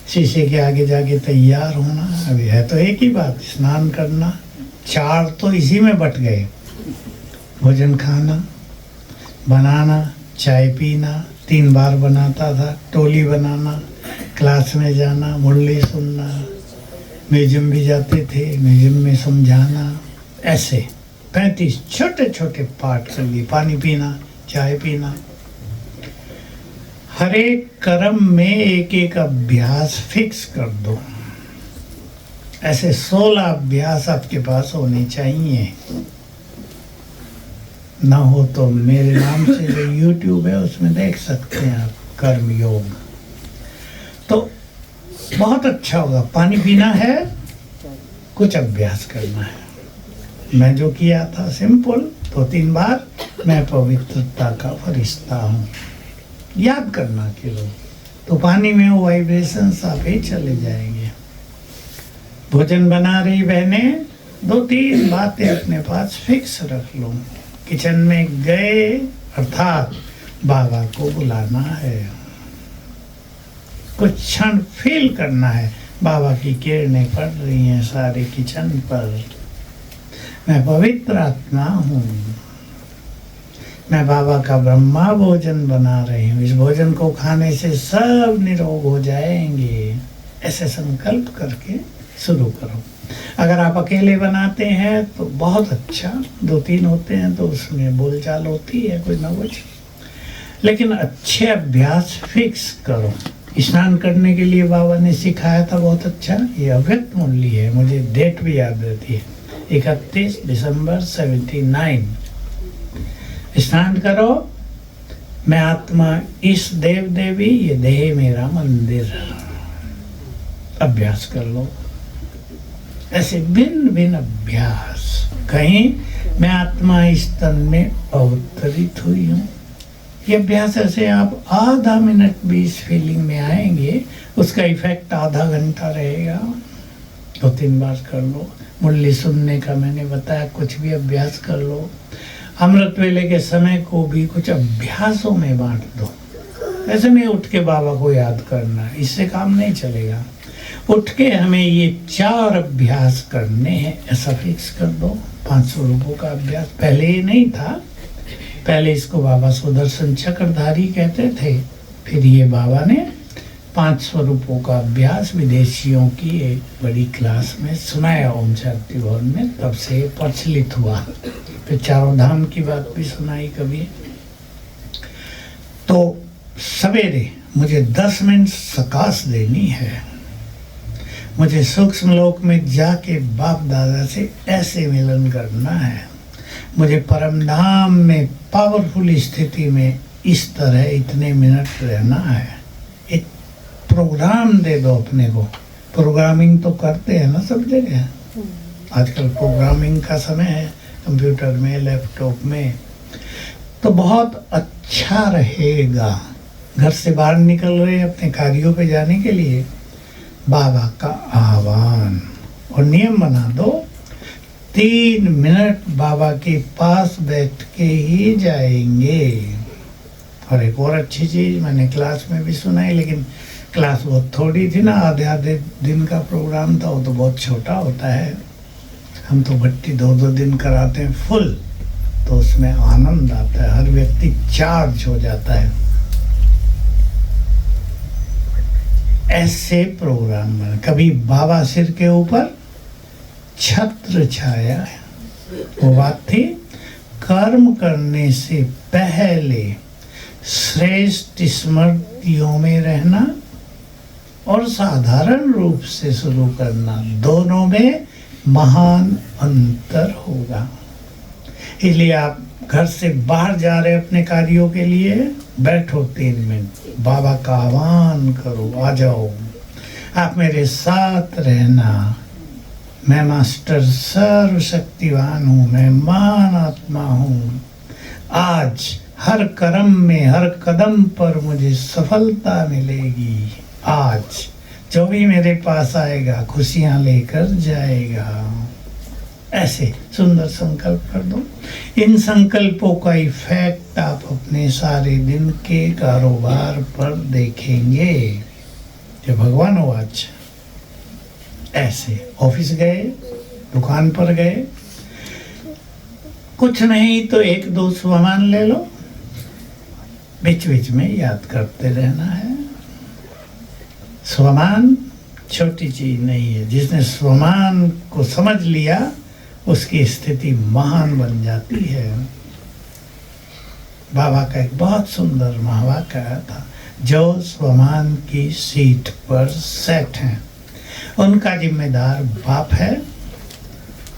शीशे के आगे जाके तैयार होना, अभी है तो एक ही बात, स्नान करना, 4 तो इसी में बट गए। भोजन खाना, बनाना, चाय पीना, 3 बार बनाता था, टोली बनाना, क्लास में जाना, मुरली सुनना, म्यूजियम भी जाते थे, म्यूजियम में समझाना, ऐसे 35 छोटे छोटे पार्ट कर लिए। पानी पीना, चाय पीना, हर एक कर्म में एक एक अभ्यास फिक्स कर दो। ऐसे 16 अभ्यास आपके पास होने चाहिए। ना हो तो मेरे नाम से जो YouTube है उसमें देख सकते हैं आप, कर्म योग। तो बहुत अच्छा होगा। पानी पीना है, कुछ अभ्यास करना है। मैं जो किया था सिंपल, 2-3 बार, मैं पवित्रता का फरिश्ता हूँ, याद करना केवल। तो पानी में वो वाइब्रेशंस आप ही चले जाएंगे। भोजन बना रही बहनें, 2-3 बातें अपने पास फिक्स रख लो। किचन में गए अर्थात बाबा को बुलाना है, कुछ क्षण फील करना है। बाबा की किरणें पड़ रही हैं सारे किचन पर। मैं पवित्र आत्मा हूँ, मैं बाबा का ब्रह्मा भोजन बना रही हूँ। इस भोजन को खाने से सब निरोग हो जाएंगे। ऐसे संकल्प करके शुरू करो। अगर आप अकेले बनाते हैं तो बहुत अच्छा, 2-3 होते हैं तो उसमें बोलचाल होती है कुछ ना कुछ, लेकिन अच्छे अभ्यास फिक्स करो। स्नान करने के लिए बाबा ने सिखाया था, बहुत अच्छा। ये अव्यक्त मूल्य है, मुझे डेट भी याद रहती है, 31 दिसंबर 79। स्नान करो। मैं आत्मा, इस देव देवी, ये देह मेरा मंदिर। अभ्यास कर लो ऐसे भिन्न भिन्न अभ्यास। कहीं मैं आत्मा इस तन में अवतरित हुई हूँ, ये अभ्यास ऐसे आप आधा मिनट भी इस फीलिंग में आएंगे, उसका इफेक्ट आधा घंटा रहेगा। 2-3 बार कर लो। मुरली सुनने का मैंने बताया, कुछ भी अभ्यास कर लो। अमृत वेले के समय को भी कुछ अभ्यासों में बांट दो। ऐसे नहीं उठ के बाबा को याद करना, इससे काम नहीं चलेगा। उठ के हमें ये 4 अभ्यास करने हैं, ऐसा फिक्स कर दो। 500 रूपों का अभ्यास पहले ये नहीं था, पहले इसको बाबा सुदर्शन चक्रधारी कहते थे। फिर ये बाबा ने 500 रूपों का अभ्यास विदेशियों की एक बड़ी क्लास में सुनाया ओम शांति भवन में, तब से प्रचलित हुआ। फिर 4 धाम की बात भी सुनाई कभी। तो सवेरे मुझे 10 मिनट सकाश देनी है। मुझे सूक्ष्म लोक में जाके बाप दादा से ऐसे मिलन करना है। मुझे परम धाम में पावरफुल स्थिति में इस तरह इतने मिनट रहना है। एक प्रोग्राम दे दो अपने को। प्रोग्रामिंग तो करते हैं ना सब जगह, आजकल प्रोग्रामिंग का समय है, कंप्यूटर में, लैपटॉप में। तो बहुत अच्छा रहेगा। घर से बाहर निकल रहे अपने कार्यों पे जाने के लिए, बाबा का आह्वान, और नियम बना दो 3 मिनट बाबा के पास बैठ के ही जाएंगे। और एक और अच्छी चीज़ मैंने क्लास में भी सुनाई, लेकिन क्लास बहुत थोड़ी थी ना, आधे दिन का प्रोग्राम था, वो तो बहुत छोटा होता है। हम तो भट्टी 2-2 दिन कराते हैं फुल, तो उसमें आनंद आता है, हर व्यक्ति चार्ज हो जाता है। ऐसे प्रोग्राम में कभी बाबा सिर के ऊपर छत्र छाया है, वो बात थी कर्म करने से पहले श्रेष्ठ स्मृतियों में रहना और साधारण रूप से शुरू करना, दोनों में महान अंतर होगा। इसलिए आप घर से बाहर जा रहे अपने कार्यों के लिए, बैठो 3 मिनट, बाबा का आह्वान करो, आ जाओ, आप मेरे साथ रहना। मैं मास्टर सर्वशक्तिवान हूँ, मैं महान आत्मा हूँ। आज हर कर्म में, हर कदम पर मुझे सफलता मिलेगी। आज जो भी मेरे पास आएगा खुशियाँ लेकर जाएगा। ऐसे सुंदर संकल्प कर दो। इन संकल्पों का इफेक्ट आप अपने सारे दिन के कारोबार पर देखेंगे। जो भगवान हो, आज ऐसे ऑफिस गए, दुकान पर गए, कुछ नहीं तो 1-2 सामान ले लो, बीच बीच में याद करते रहना है। स्वमान छोटी चीज नहीं है। जिसने स्वमान को समझ लिया उसकी स्थिति महान बन जाती है। बाबा का एक बहुत सुंदर महावाक्य आया था, जो स्वमान की सीट पर सेट हैं, उनका जिम्मेदार बाप है,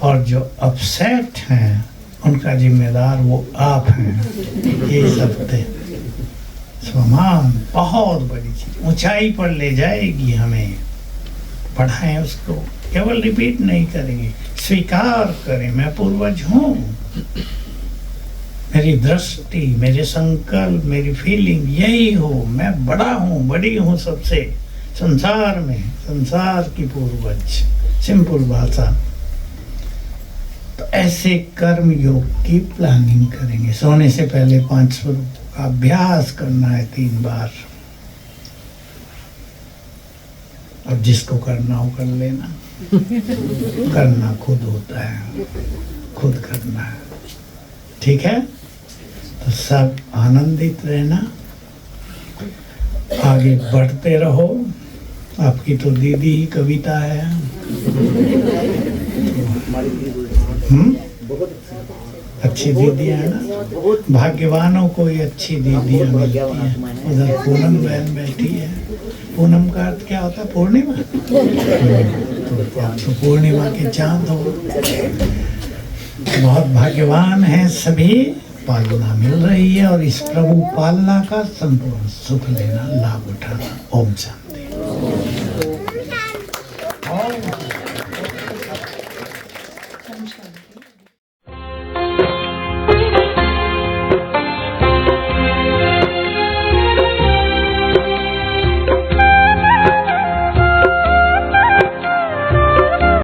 और जो अपसेट हैं उनका जिम्मेदार वो आप हैं। ये सब थे। स्वमान बहुत बड़ी चीज, ऊंचाई पर ले जाएगी हमें। पढ़ाएं उसको, केवल रिपीट नहीं करेंगे, स्वीकार करें मैं पूर्वज हूँ। मेरी दृष्टि, मेरे संकल्प, मेरी फीलिंग यही हो, मैं बड़ा हूँ, बड़ी हूँ सबसे संसार में, संसार की पूर्वज। सिंपल भाषा। तो ऐसे कर्म योग की प्लानिंग करेंगे। सोने से पहले 5 स्वरूपों का अभ्यास करना है 3 बार। अब जिसको करना हो कर लेना। करना खुद होता है, खुद करना है। ठीक है? तो सब आनंदित रहना, आगे बढ़ते रहो। आपकी तो दीदी ही कविता है। अच्छी दीदियाँ है ना, भाग्यवानों को ही अच्छी दीदियाँ मिलती हैं। उधर पूनम बहन बैठी है। पूनम का अर्थ क्या होता है? पूर्णिमा। तो आप तो पूर्णिमा के चांद हो। बहुत भाग्यवान हैं सभी, पालना मिल रही है, और इस प्रभु पालना का संपूर्ण सुख लेना, लाभ उठाना। ओम शांति।